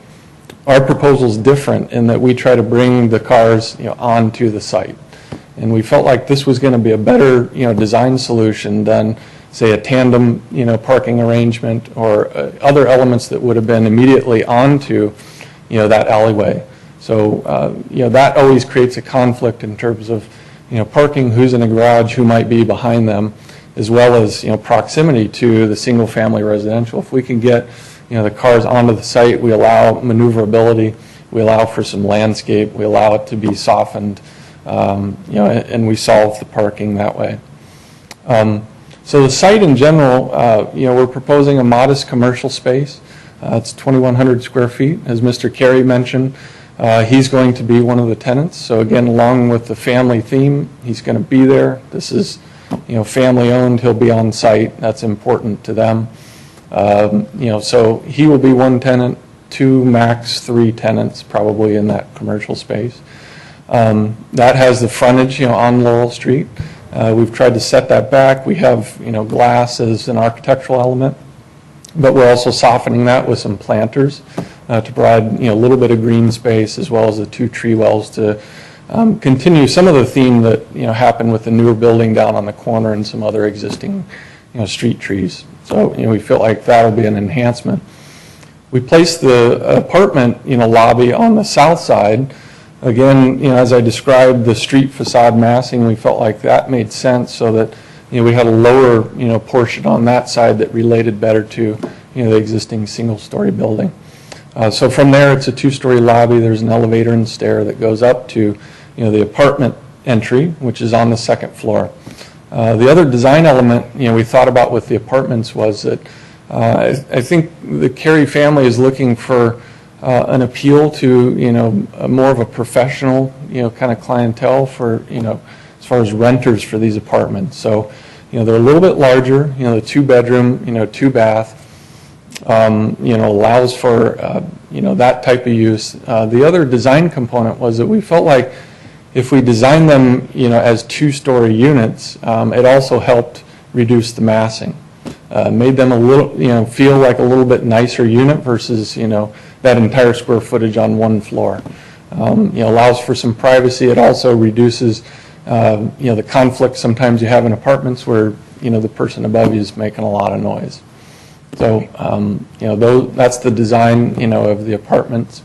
Our proposal is different in that we try to bring the cars, onto the site. And we felt like this was going to be a better, design solution than, say, a tandem, parking arrangement or other elements that would have been immediately onto, that alleyway. So, that always creates a conflict in terms of, parking, who's in a garage, who might be behind them, as well as, proximity to the single-family residential. If we can get, the cars onto the site, we allow maneuverability, we allow for some landscape, we allow it to be softened, and we solve the parking that way. So the site in general, we're proposing a modest commercial space. It's 2,100 square feet, as Mr. Carey mentioned. He's going to be one of the tenants. So again, along with the family theme, he's going to be there. This is, family owned. He'll be on site. That's important to them. So he will be one tenant, 2, max 3 tenants probably in that commercial space. That has the frontage, on Laurel Street. We've tried to set that back. We have, glass as an architectural element, but we're also softening that with some planters to provide, a little bit of green space, as well as the 2 tree wells to continue some of the theme that, happened with the newer building down on the corner and some other existing, street trees. So, we feel like that'll be an enhancement. We placed the apartment, lobby on the south side. Again, as I described the street facade massing, we felt like that made sense so that, we had a lower, portion on that side that related better to, the existing single-story building. So from there, it's a 2-story lobby. There's an elevator and stair that goes up to, the apartment entry, which is on the 2nd floor. The other design element, we thought about with the apartments was that I think the Carey family is looking for an appeal to, more of a professional, kind of clientele for, as far as renters for these apartments. So, they're a little bit larger, the 2-bedroom, 2-bath, allows for, that type of use. The other design component was that we felt like if we designed them, as 2-story units, it also helped reduce the massing. Made them a little, feel like a little bit nicer unit versus, that entire square footage on one floor. Allows for some privacy. It also reduces, the conflict sometimes you have in apartments where, the person above you is making a lot of noise. So, that's the design, of the apartments.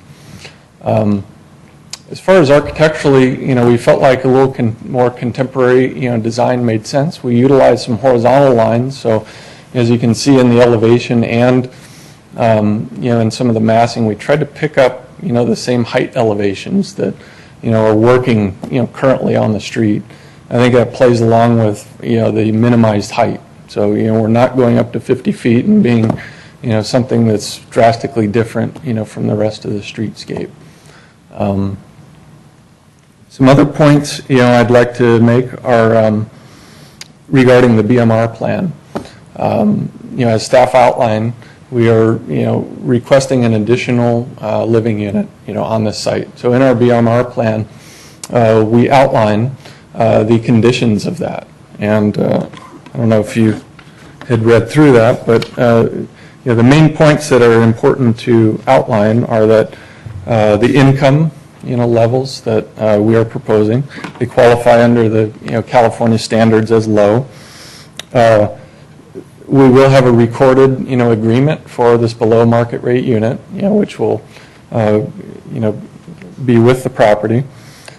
As far as architecturally, we felt like a little more contemporary, design made sense. We utilized some horizontal lines. So, as you can see in the elevation and, in some of the massing, we tried to pick up, the same height elevations that, are working, currently on the street. I think that plays along with, the minimized height. So, we're not going up to 50 feet and being, something that's drastically different, from the rest of the streetscape. Some other points, I'd like to make are regarding the BMR plan. As staff outlined, we are, requesting an additional living unit, on this site. So in our BMR plan, we outline the conditions of that. And I don't know if you had read through that, but the main points that are important to outline are that the income, levels that we are proposing, they qualify under the, California standards as low. We will have a recorded, agreement for this below market rate unit, which will, be with the property.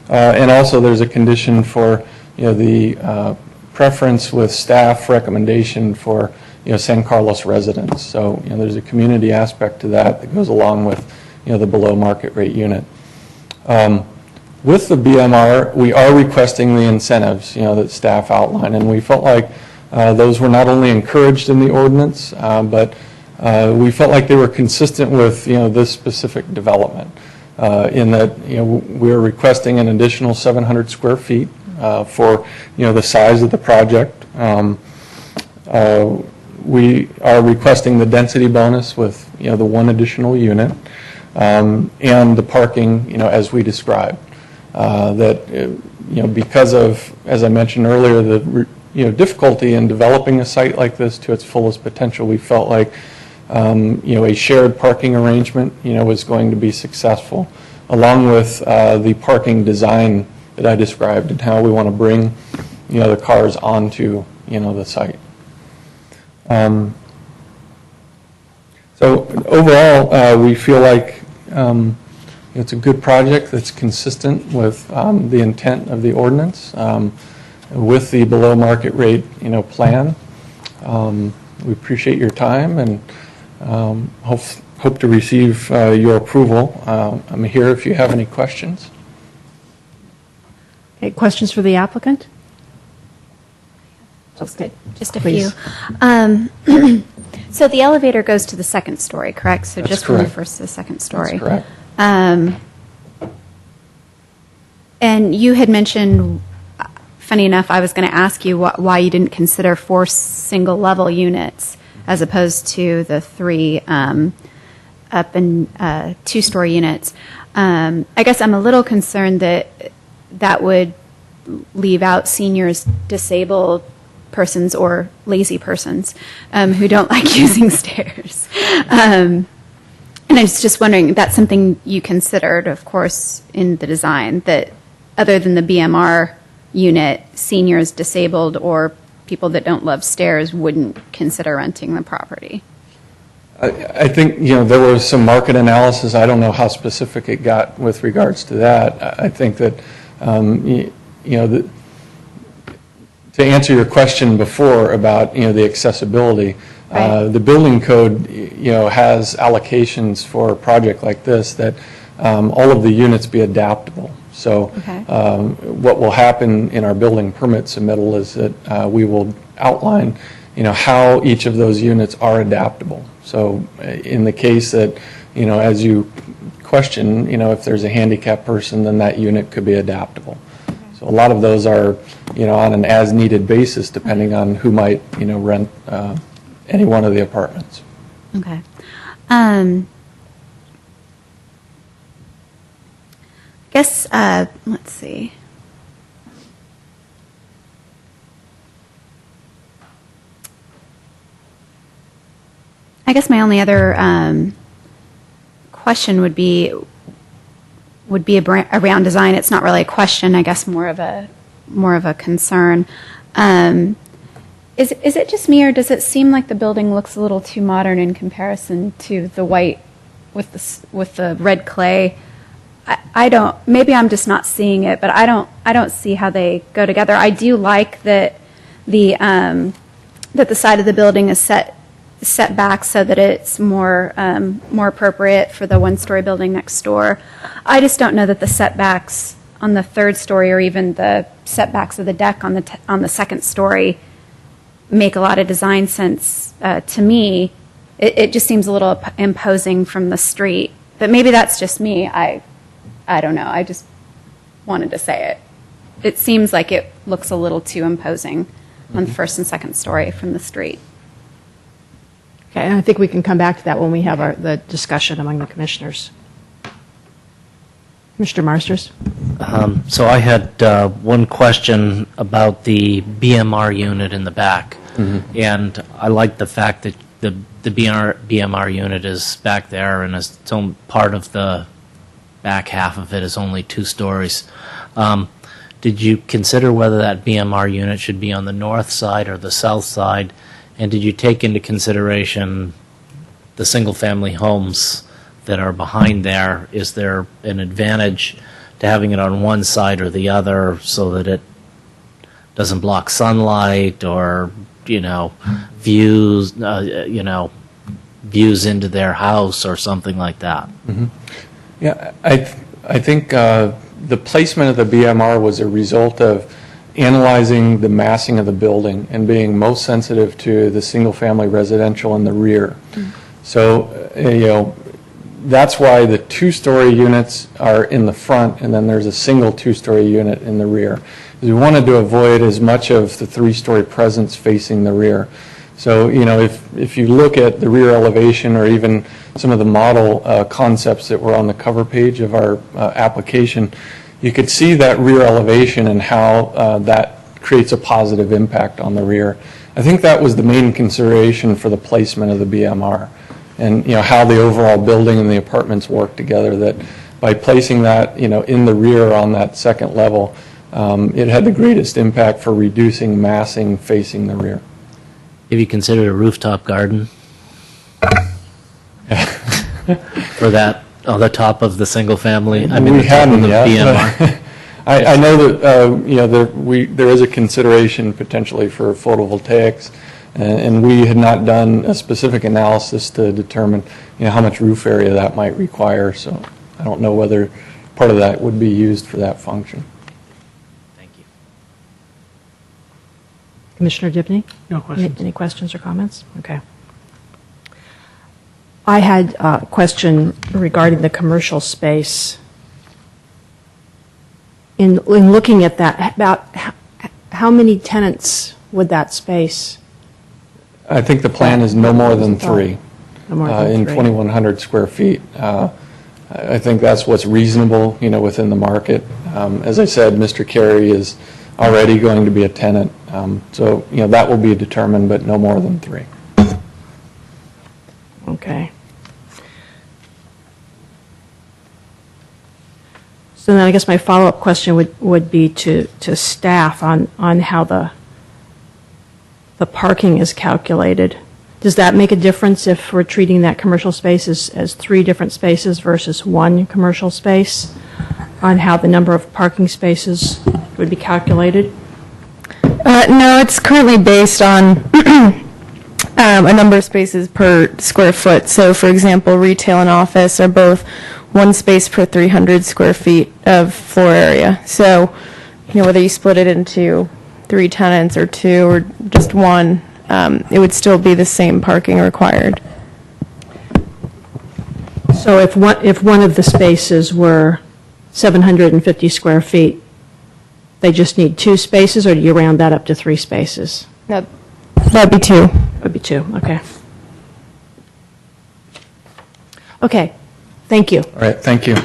And also there's a condition for, the preference with staff recommendation for, San Carlos residents. So, there's a community aspect to that that goes along with, the below market rate unit. With the BMR, we are requesting the incentives, that staff outline, and we felt like those were not only encouraged in the ordinance, but we felt like they were consistent with, this specific development. In that, we're requesting an additional 700 square feet for, the size of the project. We are requesting the density bonus with, the one additional unit, and the parking, as we described. That, because of, as I mentioned earlier, the difficulty in developing a site like this to its fullest potential, we felt like a shared parking arrangement, was going to be successful, along with the parking design that I described and how we want to bring, the cars onto, the site. So overall, we feel like it's a good project that's consistent with the intent of the ordinance, with the below market rate, plan. We appreciate your time and hope to receive your approval. I'm here if you have any questions. Okay, questions for the applicant? Okay. Just a Please. few. So the elevator goes to the second story, correct? So That's just from the correct. first to the second story. That's correct. And you had mentioned, funny enough, I was going to ask you why you didn't consider 4 single-level units as opposed to the 3 up and 2-story units. I guess I'm a little concerned that would leave out seniors, disabled persons, or lazy persons who don't like using stairs. And I was just wondering, that's something you considered, of course, in the design, that other than the BMR unit, seniors, disabled, or people that don't love stairs wouldn't consider renting the property. I think, there was some market analysis. I don't know how specific it got with regards to that. I think that, to answer your question before about, the accessibility, Right. the building code, has allocations for a project like this that all of the units be adaptable. So Okay. what will happen in our building permit submittal is that we will outline, how each of those units are adaptable. So in the case that, as you question, if there's a handicapped person, then that unit could be adaptable. So a lot of those are, on an as-needed basis, depending on who might, rent any one of the apartments. Okay. I guess, let's see. I guess my only other question would be around design. It's not really a question, I guess more of a concern. Is it just me, or does it seem like the building looks a little too modern in comparison to the white with the red clay? I don't. Maybe I'm just not seeing it, but I don't see how they go together. I do like that the side of the building is set back so that it's more appropriate for the one-story building next door. I just don't know that the setbacks on the third story, or even the setbacks of the deck on the second story, make a lot of design sense to me. It just seems a little imposing from the street. But maybe that's just me. I don't know. I just wanted to say it. It seems like it looks a little too imposing on the first and second story from the street. Okay, and I think we can come back to that when we have the discussion among the commissioners. Mr. Marsters? So I had one question about the BMR unit in the back. And I like the fact that the BMR unit is back there, and it's part of the back half of it is only 2 stories. Did you consider whether that BMR unit should be on the north side or the south side? And did you take into consideration the single-family homes that are behind there? Is there an advantage to having it on one side or the other so that it doesn't block sunlight or, views, views into their house or something like that? Mm-hmm. Yeah, I think the placement of the BMR was a result of analyzing the massing of the building and being most sensitive to the single-family residential in the rear. So, that's why the 2-story units are in the front, and then there's a single 2-story unit in the rear. We wanted to avoid as much of the 3-story presence facing the rear. So, if you look at the rear elevation or even some of the model concepts that were on the cover page of our application, you could see that rear elevation and how that creates a positive impact on the rear. I think that was the main consideration for the placement of the BMR, and how the overall building and the apartments work together, that by placing that in the rear on that second level, it had the greatest impact for reducing massing facing the rear. Have you considered a rooftop garden for that on the top of the single family? I mean, we the top of hadn't the yet. BMR. I know that there is a consideration potentially for photovoltaics, and we had not done a specific analysis to determine how much roof area that might require. So I don't know whether part of that would be used for that function. Thank you. Commissioner Dibny? No questions. Any questions or comments? Okay. I had a question regarding the commercial space. In looking at that, about how many tenants would that space? I think the plan is no more than 3 No more than in 3. 2,100 square feet. I think that's what's reasonable, within the market. As I said, Mr. Carey is already going to be a tenant, so that will be determined, but no more than 3. Okay. So then I guess my follow-up question would be to staff on how the parking is calculated. Does that make a difference if we're treating that commercial space as 3 different spaces versus 1 commercial space, on how the number of parking spaces would be calculated? No, it's currently based on a number of spaces per square foot. So, for example, retail and office are both 1 space per 300 square feet of floor area. So, whether you split it into 3 tenants or 2 or just 1, it would still be the same parking required. So if one of the spaces were 750 square feet, they just need 2 spaces, or do you round that up to 3 spaces? No, that'd be 2. Would be 2, okay. Okay, thank you. All right, thank you.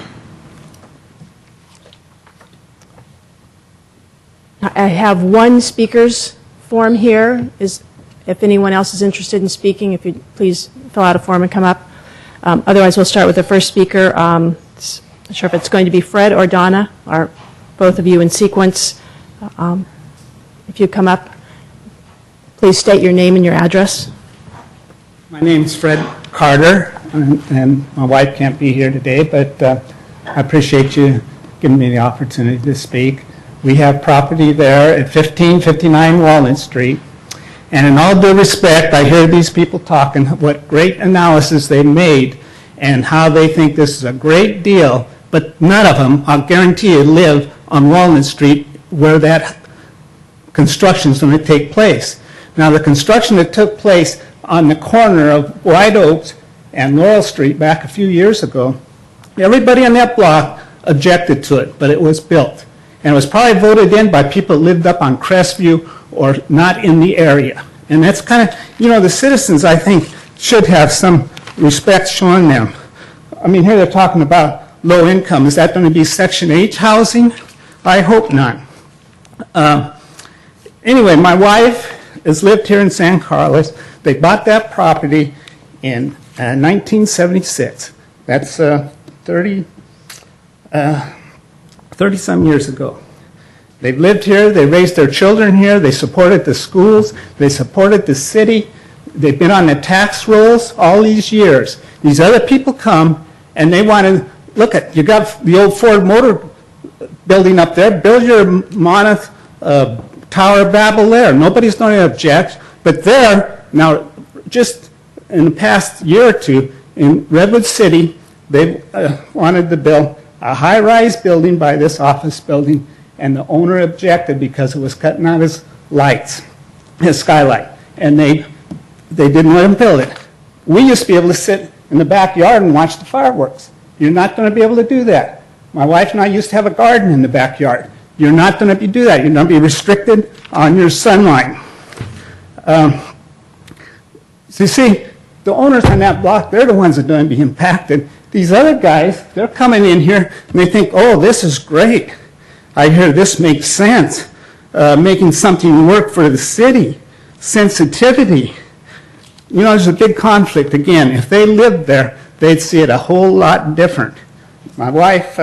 I have 1 speaker's form here. If anyone else is interested in speaking, if you'd please fill out a form and come up. Otherwise, we'll start with the first speaker. Not sure if it's going to be Fred or Donna, or both of you in sequence. If you come up, please state your name and your address. My name's Fred Carter, and my wife can't be here today, but I appreciate you giving me the opportunity to speak. We have property there at 1559 Walnut Street, and in all due respect, I hear these people talking what great analysis they made and how they think this is a great deal, but none of them, I'll guarantee you, live on Walnut Street where that construction is going to take place. Now, the construction that took place on the corner of White Oaks and Laurel Street back a few years ago, everybody on that block objected to it, but it was built. And it was probably voted in by people that lived up on Crestview or not in the area. And that's kind of, the citizens, I think, should have some respect shown them. I mean, here they're talking about low income. Is that going to be Section H housing? I hope not. Anyway, my wife has lived here in San Carlos. They bought that property in 1976. That's 30-some years ago. They've lived here, they raised their children here, they supported the schools, they supported the city, they've been on the tax rolls all these years. These other people come and they want to, look at, you got the old Ford Motor building up there, build your Monmouth Tower of Babel there. Nobody's going to object. But there, now, just in the past year or two, in Redwood City, they wanted to build a high-rise building by this office building, and the owner objected because it was cutting out his lights, his skylight, and they didn't let him build it. We used to be able to sit in the backyard and watch the fireworks. You're not going to be able to do that. My wife and I used to have a garden in the backyard. You're not going to do that. You're going to be restricted on your sunlight. So you see, the owners on that block, they're the ones that are going to be impacted. These other guys, they're coming in here and they think, oh, this is great. I hear this makes sense. Making something work for the city. Sensitivity. You know, there's a big conflict. Again, if they lived there, they'd see it a whole lot different. My wife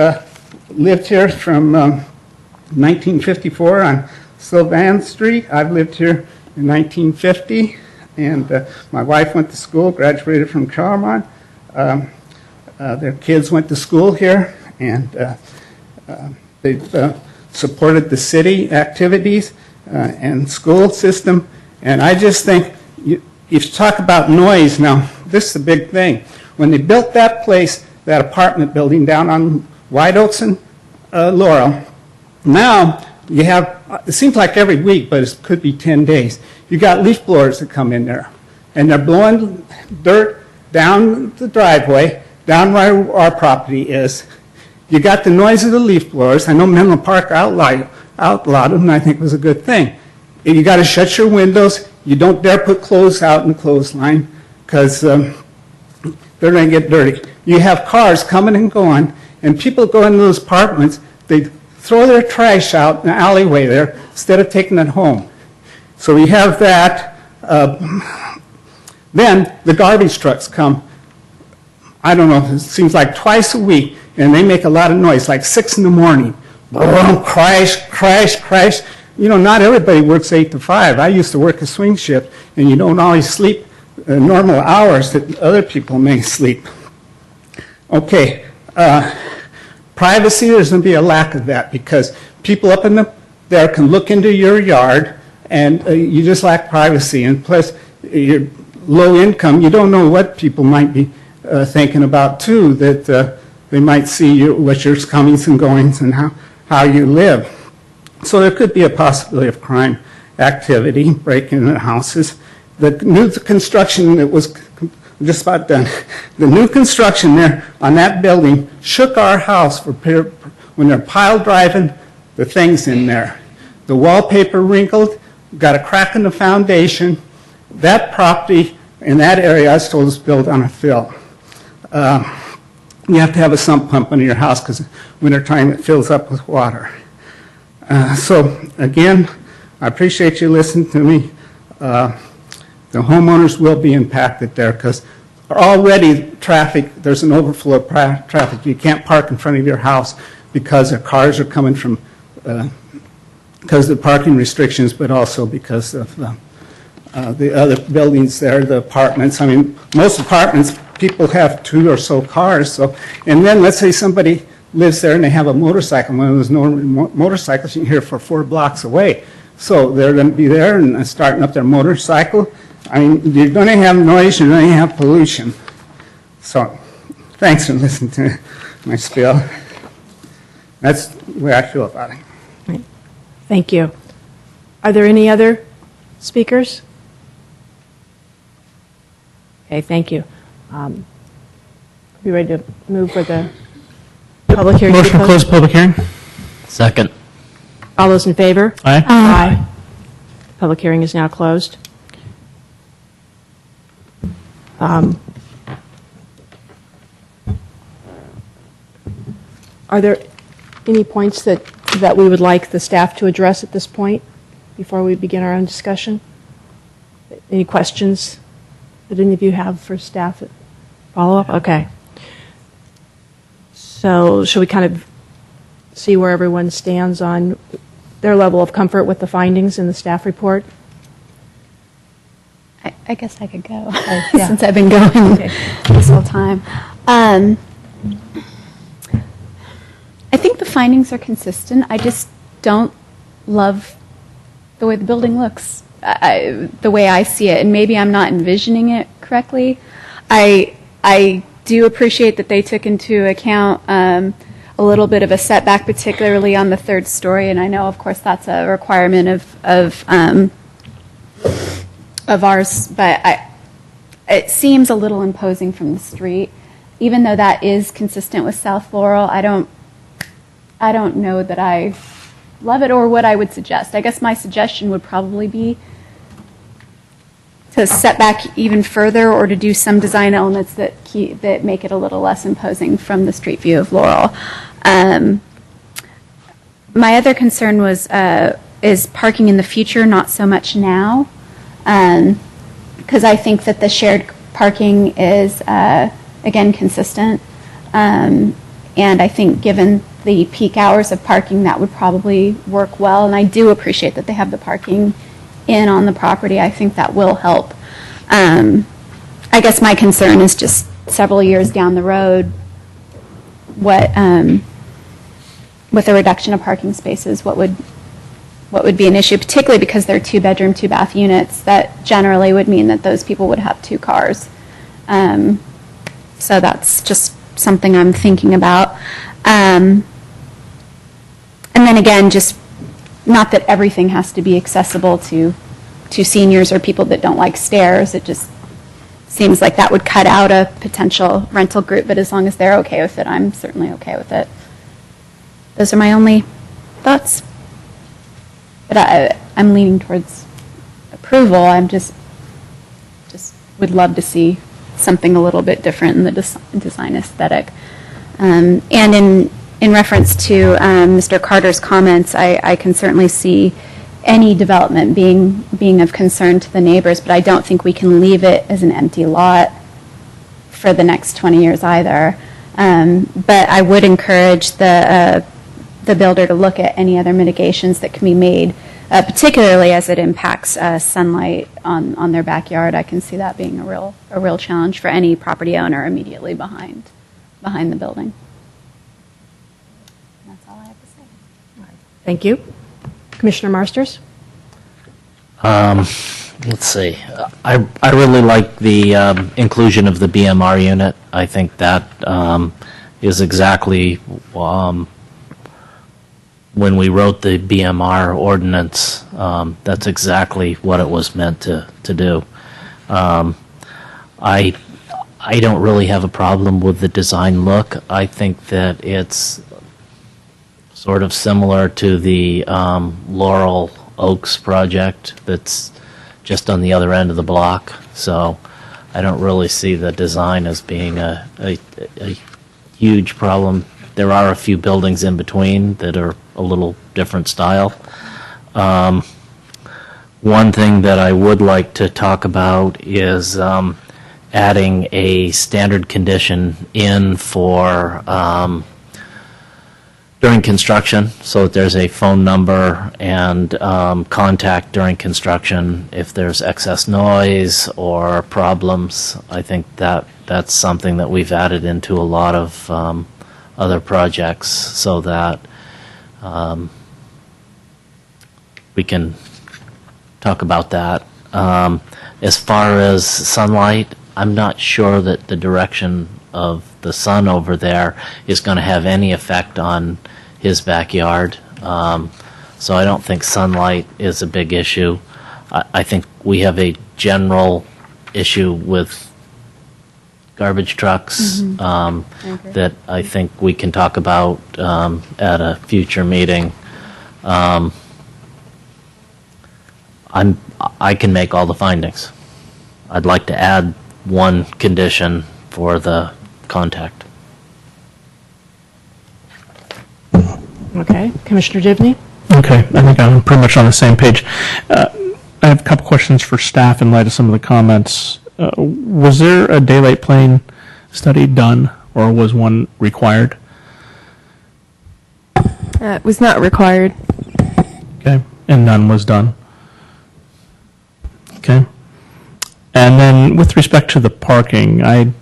lived here from 1954 on Sylvan Street. I've lived here in 1950, and my wife went to school, graduated from Charlemont. Their kids went to school here, and they've supported the city activities and school system. And I just think, if you talk about noise now, this is a big thing. When they built that place, that apartment building down on White Oaks and Laurel, now you have, it seems like every week, but it could be 10 days, you got leaf blowers that come in there, and they're blowing dirt down the driveway, down where our property is. You got the noise of the leaf blowers. I know Menlo Park outlawed them, and I think it was a good thing. You got to shut your windows. You don't dare put clothes out in the clothesline, because they're going to get dirty. You have cars coming and going, and people go into those apartments, they throw their trash out in the alleyway there instead of taking it home. So we have that. Then the garbage trucks come, I don't know, it seems like twice a week, and they make a lot of noise, like 6 in the morning. Boom, crash, crash, crash. You know, not everybody works 8 to 5. I used to work a swing shift, and you don't always sleep normal hours that other people may sleep. Okay, privacy, there's going to be a lack of that because people up in there can look into your yard, and you just lack privacy. And plus, you're low income, you don't know what people might be thinking about too, that they might see what your comings and goings and how you live. So there could be a possibility of crime activity, breaking into houses. The new construction that was just about done, the new construction there on that building shook our house when they're pile driving the things in there. The wallpaper wrinkled, got a crack in the foundation. That property in that area, I was told, is built on a fill. You have to have a sump pump under your house because wintertime it fills up with water. So again, I appreciate you listening to me. The homeowners will be impacted there because already there's an overflow of traffic. You can't park in front of your house because the cars are coming from, because of the parking restrictions, but also because of the other buildings there, the apartments. I mean, most apartments, people have 2 or so cars. So, and then let's say somebody lives there and they have a motorcycle. One of those motorcycles you can hear for 4 blocks away. So they're going to be there and starting up their motorcycle. I mean, you're going to have noise, you're going to have pollution. So thanks for listening to my spiel. That's the way I feel about it. Right. Thank you. Are there any other speakers? Okay, thank you. Are we ready to move for the public hearing? Motion to close the public hearing. Second. All those in favor? Aye. Aye. Public hearing is now closed. Are there any points that we would like the staff to address at this point before we begin our own discussion? Any questions Did any of you have for staff follow-up? Okay. So should we kind of see where everyone stands on their level of comfort with the findings in the staff report? I guess I could go yeah. since I've been going this whole time. I think the findings are consistent. I just don't love the way the building looks, the way I see it, and maybe I'm not envisioning it correctly. I do appreciate that they took into account a little bit of a setback, particularly on the third story, and I know, of course, that's a requirement of ours, but it seems a little imposing from the street. Even though that is consistent with South Laurel, I don't know that I love it or what I would suggest. I guess my suggestion would probably be to set back even further or to do some design elements that make it a little less imposing from the street view of Laurel. My other concern is parking in the future, not so much now, because I think that the shared parking is, again, consistent. And I think given the peak hours of parking, that would probably work well. And I do appreciate that they have the parking in on the property. I think that will help. I guess my concern is just several years down the road, what with a reduction of parking spaces, what would be an issue, particularly because they're 2-bedroom, 2-bath units. That generally would mean that those people would have 2 cars. So that's just something I'm thinking about. And then again, just not that everything has to be accessible to seniors or people that don't like stairs. It just seems like that would cut out a potential rental group, but as long as they're okay with it, I'm certainly okay with it. Those are my only thoughts. But I'm leaning towards approval. I'm just would love to see something a little bit different in the design aesthetic. And in reference to Mr. Carter's comments, I can certainly see any development being of concern to the neighbors, but I don't think we can leave it as an empty lot for the next 20 years either. But I would encourage the builder to look at any other mitigations that can be made, particularly as it impacts sunlight on their backyard. I can see that being a real challenge for any property owner immediately behind the building. That's all I have to say. Thank you. Commissioner Marsters? Let's see. I really like the inclusion of the BMR unit. I think that is exactly when we wrote the BMR ordinance, that's exactly what it was meant to do. I don't really have a problem with the design look. I think that it's sort of similar to the Laurel Oaks project that's just on the other end of the block. So I don't really see the design as being a huge problem. There are a few buildings in between that are a little different style. One thing that I would like to talk about is adding a standard condition in for during construction, so that there's a phone number and contact during construction if there's excess noise or problems. I think that's something that we've added into a lot of other projects so that we can talk about that. As far as sunlight, I'm not sure that the direction of the sun over there is going to have any effect on his backyard. So I don't think sunlight is a big issue. I think we have a general issue with garbage trucks that I think we can talk about at a future meeting. I can make all the findings. I'd like to add one condition for the contact. Okay. Commissioner Divney? Okay, I think I'm pretty much on the same page. I have a couple questions for staff in light of some of the comments Was there a daylight plane study done, or was one required? It was not required. Okay, and none was done. Okay. And then with respect to the parking, I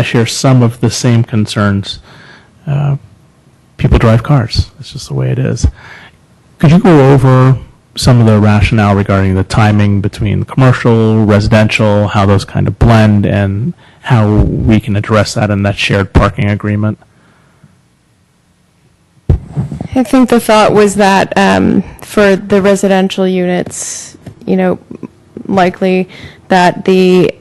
share some of the same concerns. People drive cars. It's just the way it is. Could you go over some of the rationale regarding the timing between commercial, residential, how those kind of blend, and how we can address that in that shared parking agreement? I think the thought was that for the residential units, likely that the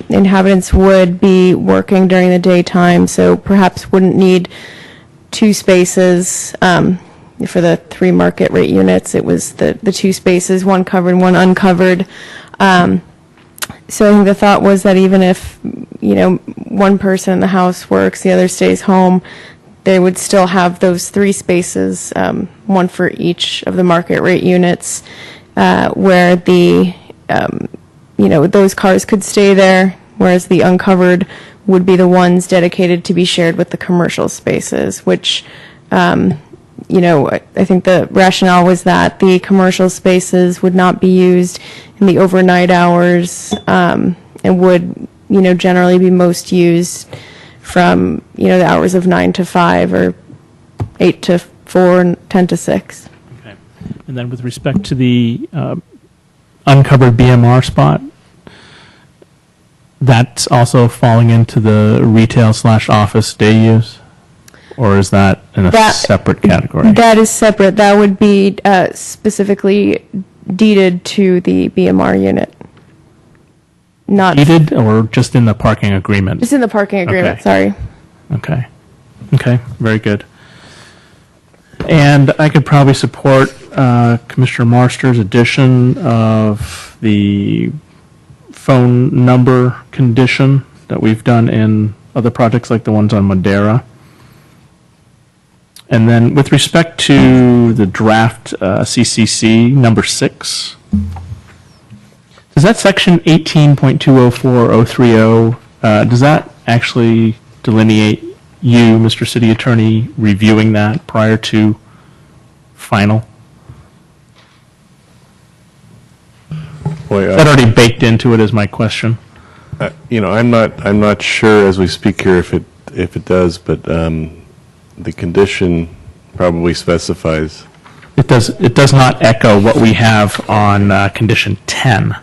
inhabitants would be working during the daytime, so perhaps wouldn't need two spaces. For the 3 market rate units, it was the 2 spaces, one covered, one uncovered. So I think the thought was that even if, one person in the house works, the other stays home, they would still have those 3 spaces, one for each of the market rate units, where the, those cars could stay there, whereas the uncovered would be the ones dedicated to be shared with the commercial spaces, which, I think the rationale was that the commercial spaces would not be used in the overnight hours, and would, generally be most used from, the hours of 9 to 5 or 8 to 4 and 10 to 6. Okay. And then with respect to the uncovered BMR spot, that's also falling into the retail/office day use? Or is that in a separate category? That is separate. That would be specifically deeded to the BMR unit. Not Deeded or just in the parking agreement? just in the parking agreement, Okay. sorry. Okay. Okay, very good. And I could probably support Commissioner Marster's addition of the phone number condition that we've done in other projects like the ones on Madera. And then with respect to the draft CCC number 6, does that section 18.204030, does that actually delineate you, Mr. City Attorney, reviewing that prior to final? Boy, Is that already baked into it is my question. I'm not sure as we speak here if it does, but the condition probably specifies. It does not echo what we have on condition 10,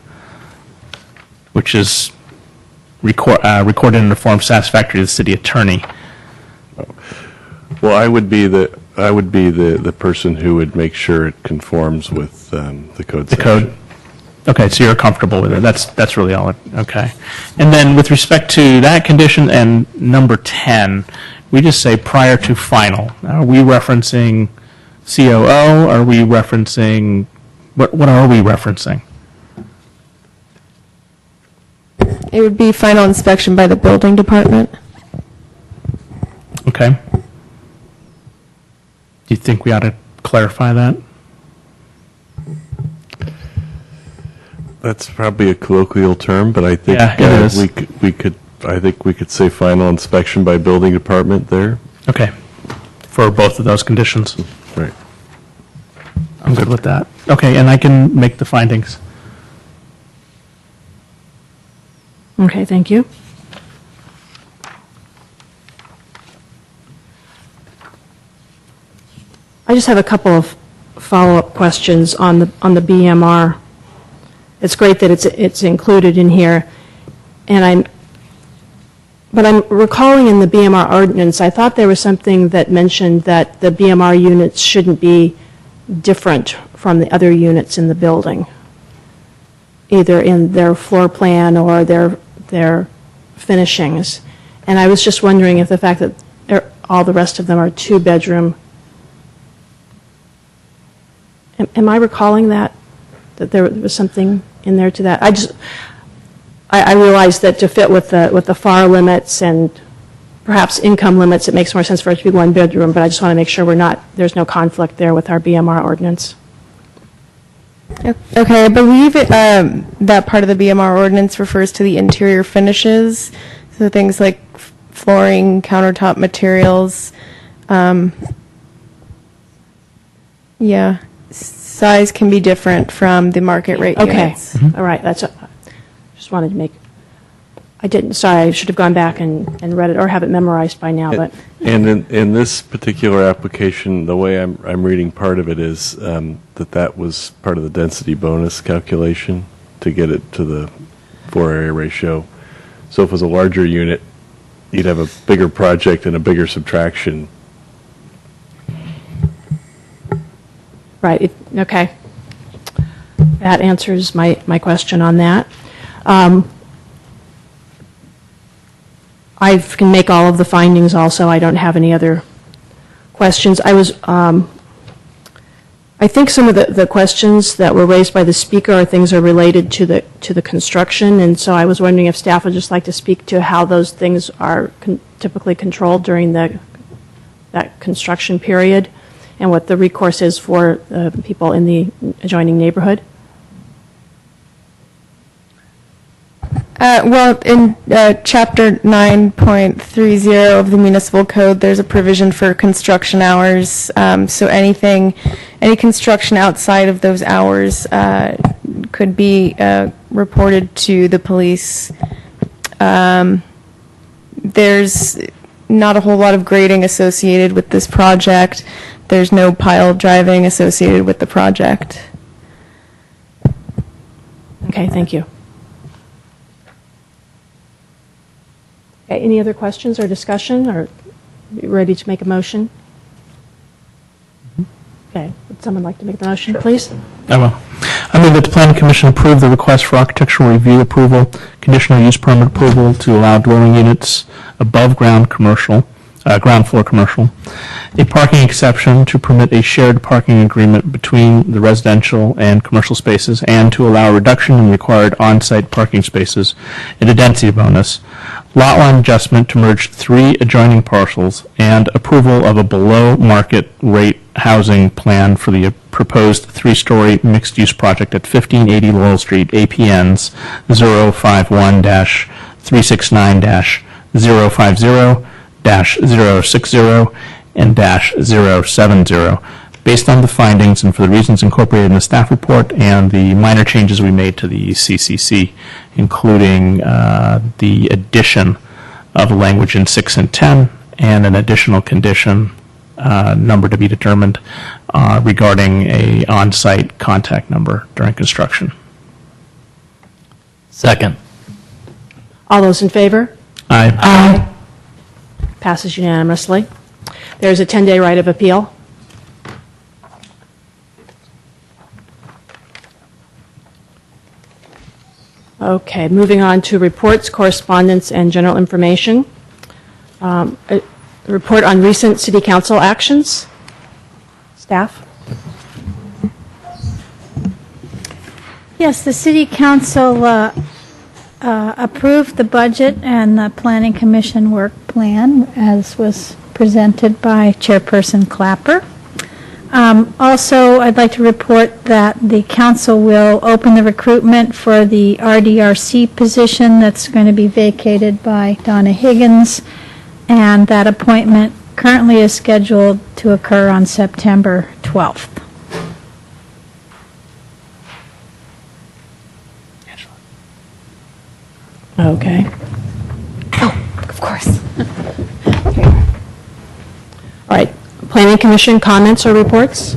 which is recorded in a form satisfactory to the city attorney. Well, I would be the person who would make sure it conforms with the code. The code? Okay, so you're comfortable with it. That's really all. Okay. And then with respect to that condition and number 10, we just say prior to final. Are we referencing COO? Are we referencing, what are we referencing? It would be final inspection by the building department. Okay. Do you think we ought to clarify that? That's probably a colloquial term, but I think Yeah, it is. I think we could say final inspection by building department there. Okay. For both of those conditions. Right. I'm good with that. Okay, and I can make the findings. Okay, thank you. I just have a couple of follow-up questions on the BMR. It's great that it's included in here, but I'm recalling in the BMR ordinance, I thought there was something that mentioned that the BMR units shouldn't be different from the other units in the building, either in their floor plan or their finishings. And I was just wondering if the fact that all the rest of them are 2-bedroom, am I recalling that there was something in there to that? I realized that to fit with the FAR limits and perhaps income limits, it makes more sense for it to be 1-bedroom, but I just want to make sure there's no conflict there with our BMR ordinance. Okay, I believe that part of the BMR ordinance refers to the interior finishes, so things like flooring, countertop materials. Yeah, size can be different from the market rate Okay, units. all right, just wanted to make, I didn't, sorry, I should have gone back and read it, or have it memorized by now, but, And in this particular application, the way I'm reading part of it is that was part of the density bonus calculation to get it to the floor area ratio. So if it was a larger unit, you'd have a bigger project and a bigger subtraction. right, okay. That answers my question on that. I can make all of the findings also. I don't have any other questions. I think some of the questions that were raised by the speaker are things are related to the construction, and so I was wondering if staff would just like to speak to how those things are typically controlled during that construction period, and what the recourse is for people in the adjoining neighborhood. Well, in Chapter 9.30 of the Municipal Code, there's a provision for construction hours. So any construction outside of those hours could be reported to the police. There's not a whole lot of grading associated with this project. There's no pile driving associated with the project. Okay, thank you. Okay, any other questions or discussion, or you ready to make a motion? Okay, would someone like to make the motion, please? I will. I move that the Planning Commission approve the request for architectural review approval, conditional use permit approval to allow dwelling units above ground floor commercial, a parking exception to permit a shared parking agreement between the residential and commercial spaces, and to allow a reduction in required on-site parking spaces, and a density bonus, lot line adjustment to merge 3 adjoining parcels, and approval of a below-market rate housing plan for the proposed 3-story mixed-use project at 1580 Laurel Street, APNs 051-369-050, -060 and -070, based on the findings and for the reasons incorporated in the staff report and the minor changes we made to the CCC, including the addition of language in 6 and 10 and an additional condition, number to be determined, regarding a on-site contact number during construction. Second. All those in favor? Aye. Passes unanimously. There's a 10-day right of appeal. Okay, moving on to reports, correspondence, and general information. A report on recent city council actions. Staff? Yes, the city council approved the budget and the planning commission work plan as was presented by Chairperson Clapper. Also, I'd like to report that the council will open the recruitment for the RDRC position that's going to be vacated by Donna Higgins, and that appointment currently is scheduled to occur on September 12th. Okay. Oh, of course. All right. Planning Commission comments or reports?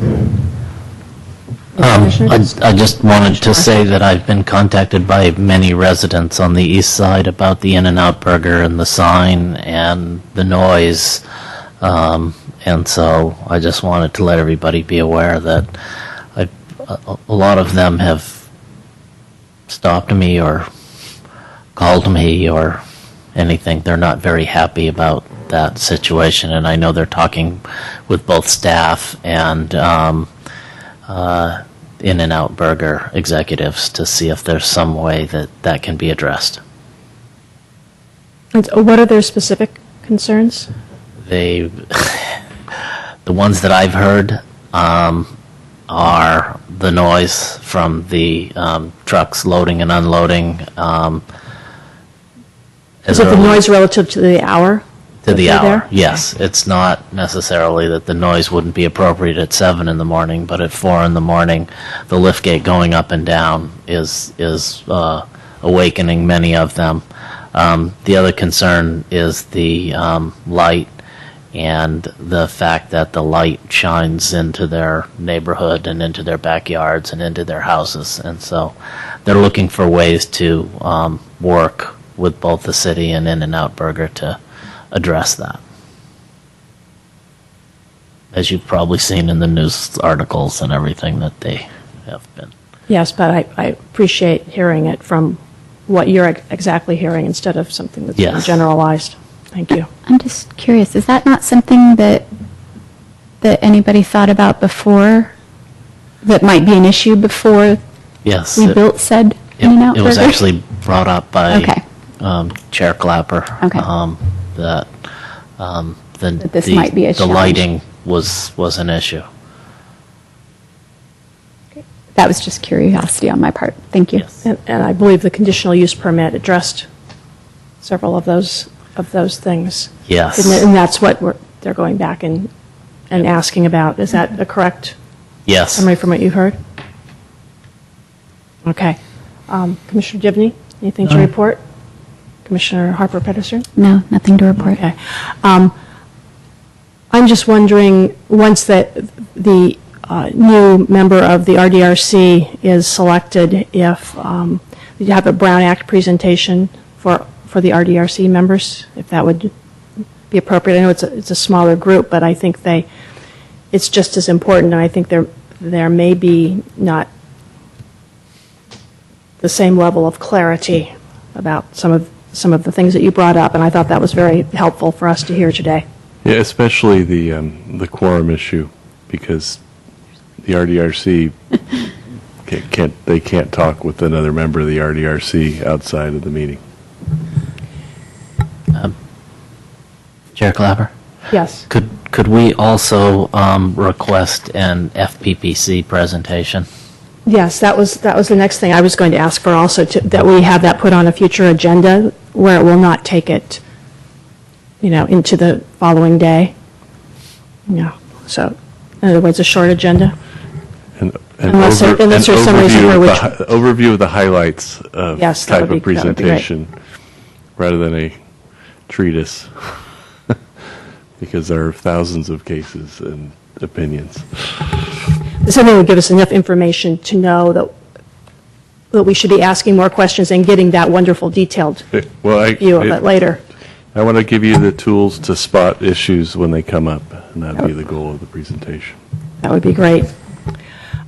I just wanted to say that I've been contacted by many residents on the east side about the In-N-Out Burger and the sign and the noise. And so I just wanted to let everybody be aware that a lot of them have stopped me or called me or anything. They're not very happy about that situation, and I know they're talking with both staff and In-N-Out Burger executives to see if there's some way that can be addressed. And what are their specific concerns? The ones that I've heard, are the noise from the trucks loading and unloading. Is it the noise relative to the hour? To the that they're hour, there? yes. It's not necessarily that the noise wouldn't be appropriate at 7 in the morning, but at 4 in the morning, the lift gate going up and down is awakening many of them. The other concern is the light and the fact that the light shines into their neighborhood and into their backyards and into their houses. And so they're looking for ways to work with both the city and In-N-Out Burger to address that. As you've probably seen in the news articles and everything that they have been. Yes, but I appreciate hearing it from what you're exactly hearing instead of something that's been Yes. generalized. Thank you. I'm just curious, is that not something that anybody thought about before, that might be an issue before Yes. we built said In-N-Out It was Burger? actually brought up by Okay. Chair Clapper. Okay. That That this might be a the challenge. lighting was an issue. That was just curiosity on my part. Thank you. Yes. And I believe the conditional use permit addressed several of those things. Yes. Didn't it? And that's what they're going back and asking about. Is that a correct Yes. summary from what you heard? Okay. Commissioner Givney, anything to report? Commissioner Harper Pedersen? No, nothing to report. Okay. I'm just wondering, once the new member of the RDRC is selected, if you have a Brown Act presentation for the RDRC members, if that would be appropriate. I know it's a smaller group, but I think it's just as important, and I think there may be not the same level of clarity about some of the things that you brought up, and I thought that was very helpful for us to hear today. Yeah, especially the quorum issue, because the RDRC can't talk with another member of the RDRC outside of the meeting. Chair Clapper? Yes. Could we also request an FPPC presentation? Yes, that was the next thing I was going to ask for also, that we have that put on a future agenda where it will not take it, into the following day. So, in other words, a short agenda. An Unless there's some reason for which. overview of the highlights of Yes, that type would of be great. presentation, rather than a treatise, because there are thousands of cases and opinions. Something would give us enough information to know that we should be asking more questions and getting that wonderful detailed Well, view of it later. I want to give you the tools to spot issues when they come up, and that'd be the goal of the presentation. That would be great.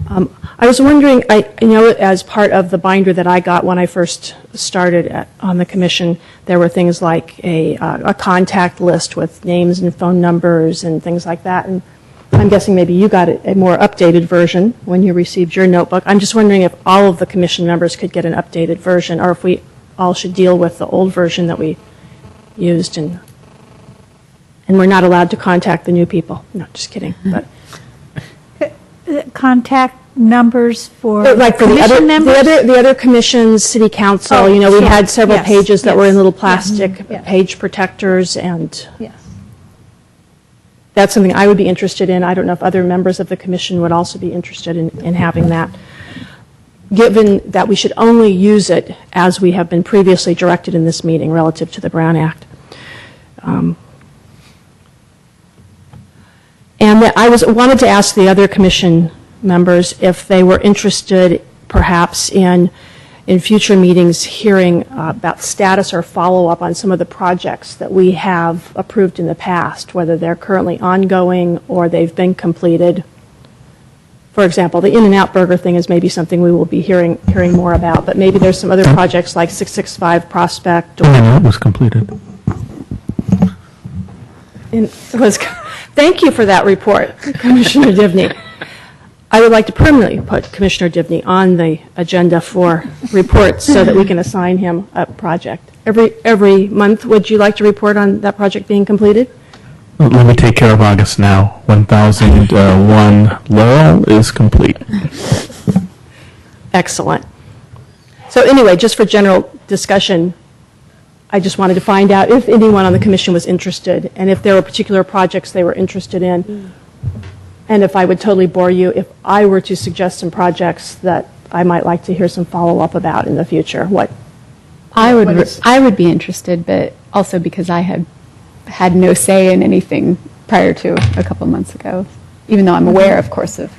I was wondering, as part of the binder that I got when I first started on the commission, there were things like a contact list with names and phone numbers and things like that. And I'm guessing maybe you got a more updated version when you received your notebook. I'm just wondering if all of the commission members could get an updated version, or if we all should deal with the old version that we used, and we're not allowed to contact the new people. No, just kidding. But Contact numbers for like for the other, commission members? the other commissions, city council, Oh, we sure. had several Yes, pages that were in yes, little yes, plastic yes. page protectors, and Yes. that's something I would be interested in. I don't know if other members of the commission would also be interested in having that, given that we should only use it as we have been previously directed in this meeting relative to the Brown Act. And that I wanted to ask the other commission members if they were interested perhaps in future meetings hearing about status or follow-up on some of the projects that we have approved in the past, whether they're currently ongoing or they've been completed. For example, the In-N-Out Burger thing is maybe something we will be hearing more about, but maybe there's some other projects like 665 Prospect. It was completed. Thank you for that report, Commissioner Divney. I would like to permanently put Commissioner Divney on the agenda for reports so that we can assign him a project. Every month, would you like to report on that project being completed? Let me take care of August now. 1001 Laurel is complete. Excellent. So anyway, just for general discussion, I just wanted to find out if anyone on the commission was interested, and if there were particular projects they were interested in, and if I would totally bore you if I were to suggest some projects that I might like to hear some follow-up about in the future. What I what is- would be interested, but also because I had no say in anything prior to a couple of months ago. Even though I'm aware, of course, of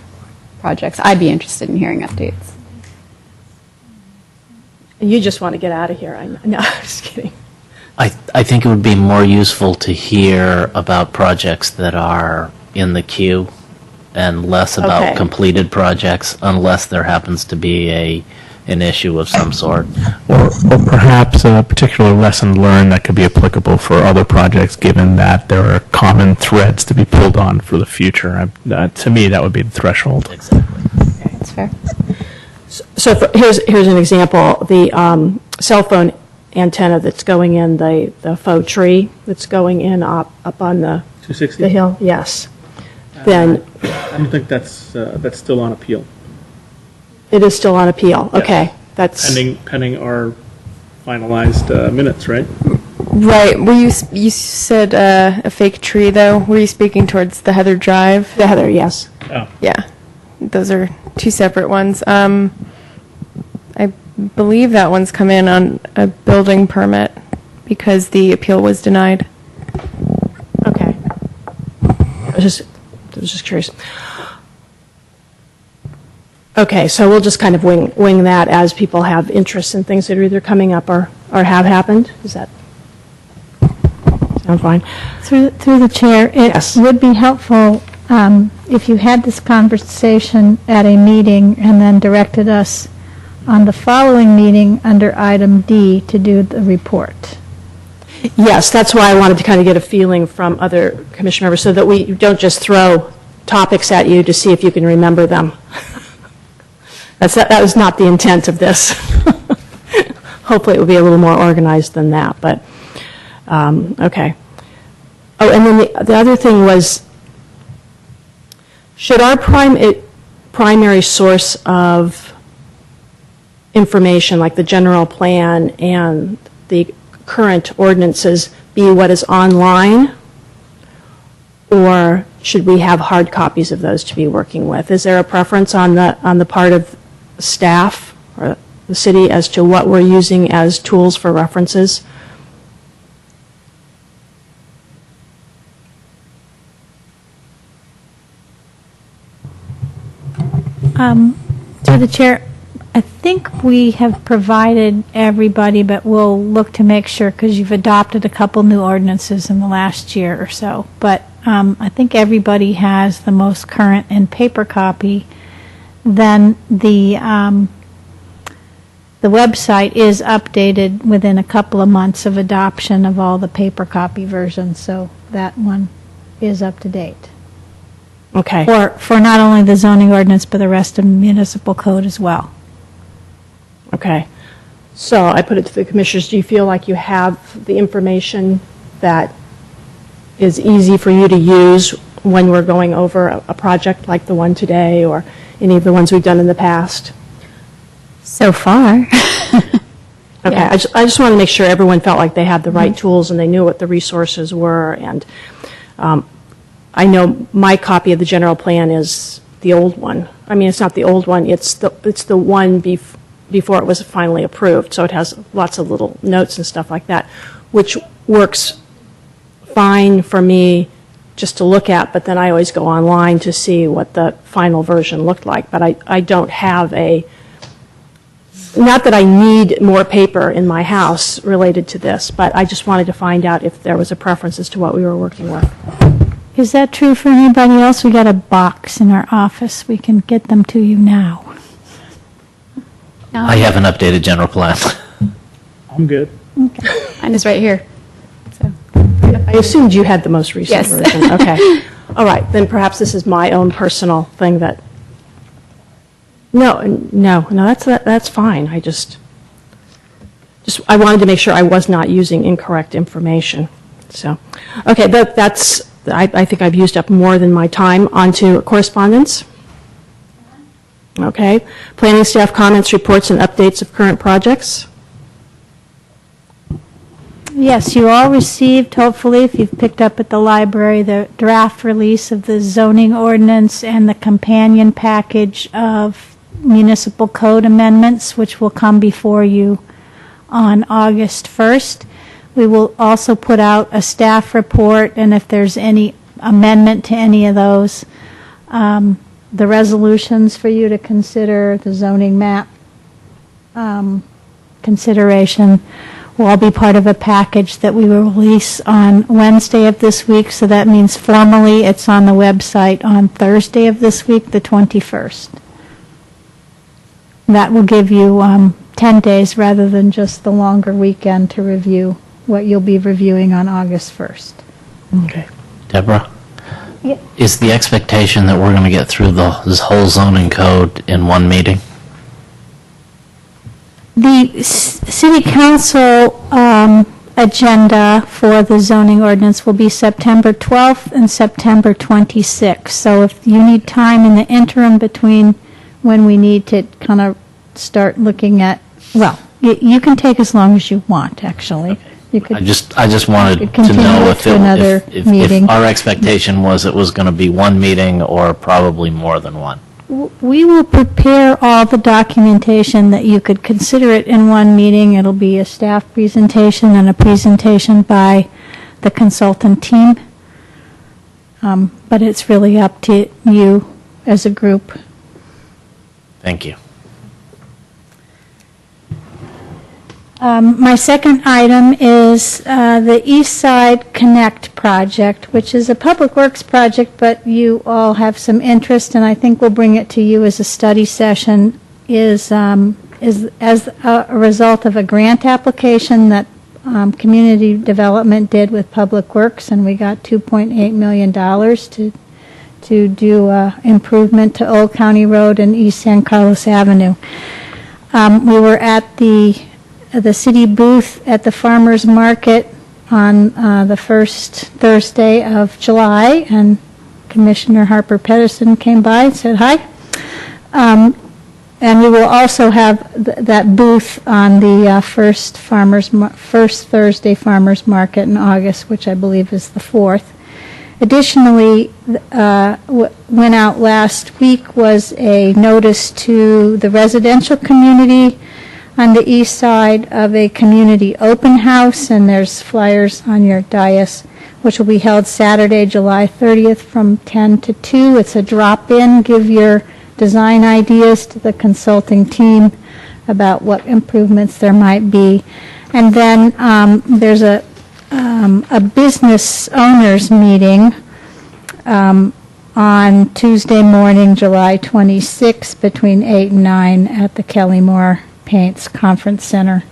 projects, I'd be interested in hearing updates. You just want to get out of here. No, I'm just kidding. I think it would be more useful to hear about projects that are in the queue and less about Okay. completed projects, unless there happens to be an issue of some sort. Or perhaps a particular lesson learned that could be applicable for other projects, given that there are common threads to be pulled on for the future. To me, that would be the threshold. Exactly. That's fair. So here's an example. The cell phone antenna that's going in, the faux tree that's going in up on the 260? hill, yes. Then I don't think that's still on appeal. it is still on appeal. Yes. Okay, that's, Pending our finalized minutes, right? Right. You said a fake tree, though. Were you speaking towards the Heather Drive? the Heather, yes. Oh. Yeah. Those are two separate ones. I believe that one's come in on a building permit because the appeal was denied. Okay. I was just curious. Okay, so we'll just kind of wing that as people have interest in things that are either coming up or have happened. Does that sound fine? Through the chair, Yes. it would be helpful if you had this conversation at a meeting and then directed us on the following meeting under item D to do the report. Yes, that's why I wanted to kind of get a feeling from other commission members so that we don't just throw topics at you to see if you can remember them. That was not the intent of this. Hopefully it will be a little more organized than that, but, okay. Oh, and then the other thing was, should our primary source of information, like the general plan and the current ordinances, be what is online? Or should we have hard copies of those to be working with? Is there a preference on the part of staff or the city as to what we're using as tools for references? Through the chair, I think we have provided everybody, but we'll look to make sure, because you've adopted a couple new ordinances in the last year or so. But I think everybody has the most current and paper copy. Then the website is updated within a couple of months of adoption of all the paper copy versions, so that one is up to date. Okay. For not only the zoning ordinance, but the rest of municipal code as well. Okay. So I put it to the commissioners, do you feel like you have the information that is easy for you to use when we're going over a project like the one today or any of the ones we've done in the past? So far. Okay, Yeah. I just want to make sure everyone felt like they had the right tools and they knew what the resources were. And I know my copy of the general plan is the old one. I mean, it's not the old one, it's the one before it was finally approved. So it has lots of little notes and stuff like that, which works fine for me just to look at, but then I always go online to see what the final version looked like. But I don't have not that I need more paper in my house related to this, but I just wanted to find out if there was a preference as to what we were working with. Is that true for anybody else? We got a box in our office. We can get them to you now. I have an updated general plan. I'm good. Mine is right here. So. I assumed you had the most recent Yes. version. Okay. All right, then perhaps this is my own personal thing that, no, that's fine. I I wanted to make sure I was not using incorrect information. So, okay, that's I think I've used up more than my time. On to correspondence. Okay. Planning staff comments, reports, and updates of current projects. Yes, you all received, hopefully, if you've picked up at the library, the draft release of the zoning ordinance and the companion package of municipal code amendments, which will come before you on August 1st. We will also put out a staff report, and if there's any amendment to any of those, the resolutions for you to consider, the zoning map consideration, will all be part of a package that we will release on Wednesday of this week. So that means formally it's on the website on Thursday of this week, the 21st. That will give you 10 days rather than just the longer weekend to review what you'll be reviewing on August 1st. Okay. Deborah? Yeah. Is the expectation that we're going to get through this whole zoning code in one meeting? The city council agenda for the zoning ordinance will be September 12th and September 26th. So if you need time in the interim between when we need to kind of start looking at, well, you can take as long as you want, actually. Okay. You could, I just wanted could to know continue if to another meeting. if our expectation was it was going to be one meeting or probably more than one. We will prepare all the documentation that you could consider it in one meeting. It'll be a staff presentation and a presentation by the consultant team. But it's really up to you as a group. Thank you. My second item is the East Side Connect project, which is a public works project, but you all have some interest, and I think we'll bring it to you as a study session, is as a result of a grant application that community development did with Public Works, and we got $2.8 million to do improvement to Old County Road and East San Carlos Avenue. We were at the city booth at the farmers market on the first Thursday of July, and Commissioner Harper Pedersen came by and said hi. And we will also have that booth on the first Thursday farmers market in August, which I believe is the 4th. Additionally, went out last week was a notice to the residential community on the east side of a community open house, and there's flyers on your dais, which will be held Saturday, July 30th from 10 to 2. It's a drop-in. Give your design ideas to the consulting team about what improvements there might be. And then there's a business owners meeting on Tuesday morning, July 26th, between 8 and 9 at the Kelly Moore Paints Conference Center,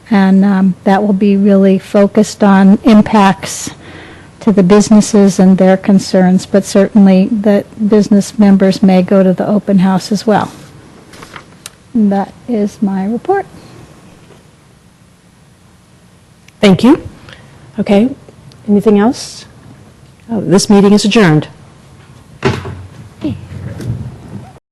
and that will be really focused on impacts to the businesses and their concerns, but certainly that business members may go to the open house as well. And that is my report. Thank you. Okay. Anything else? This meeting is adjourned.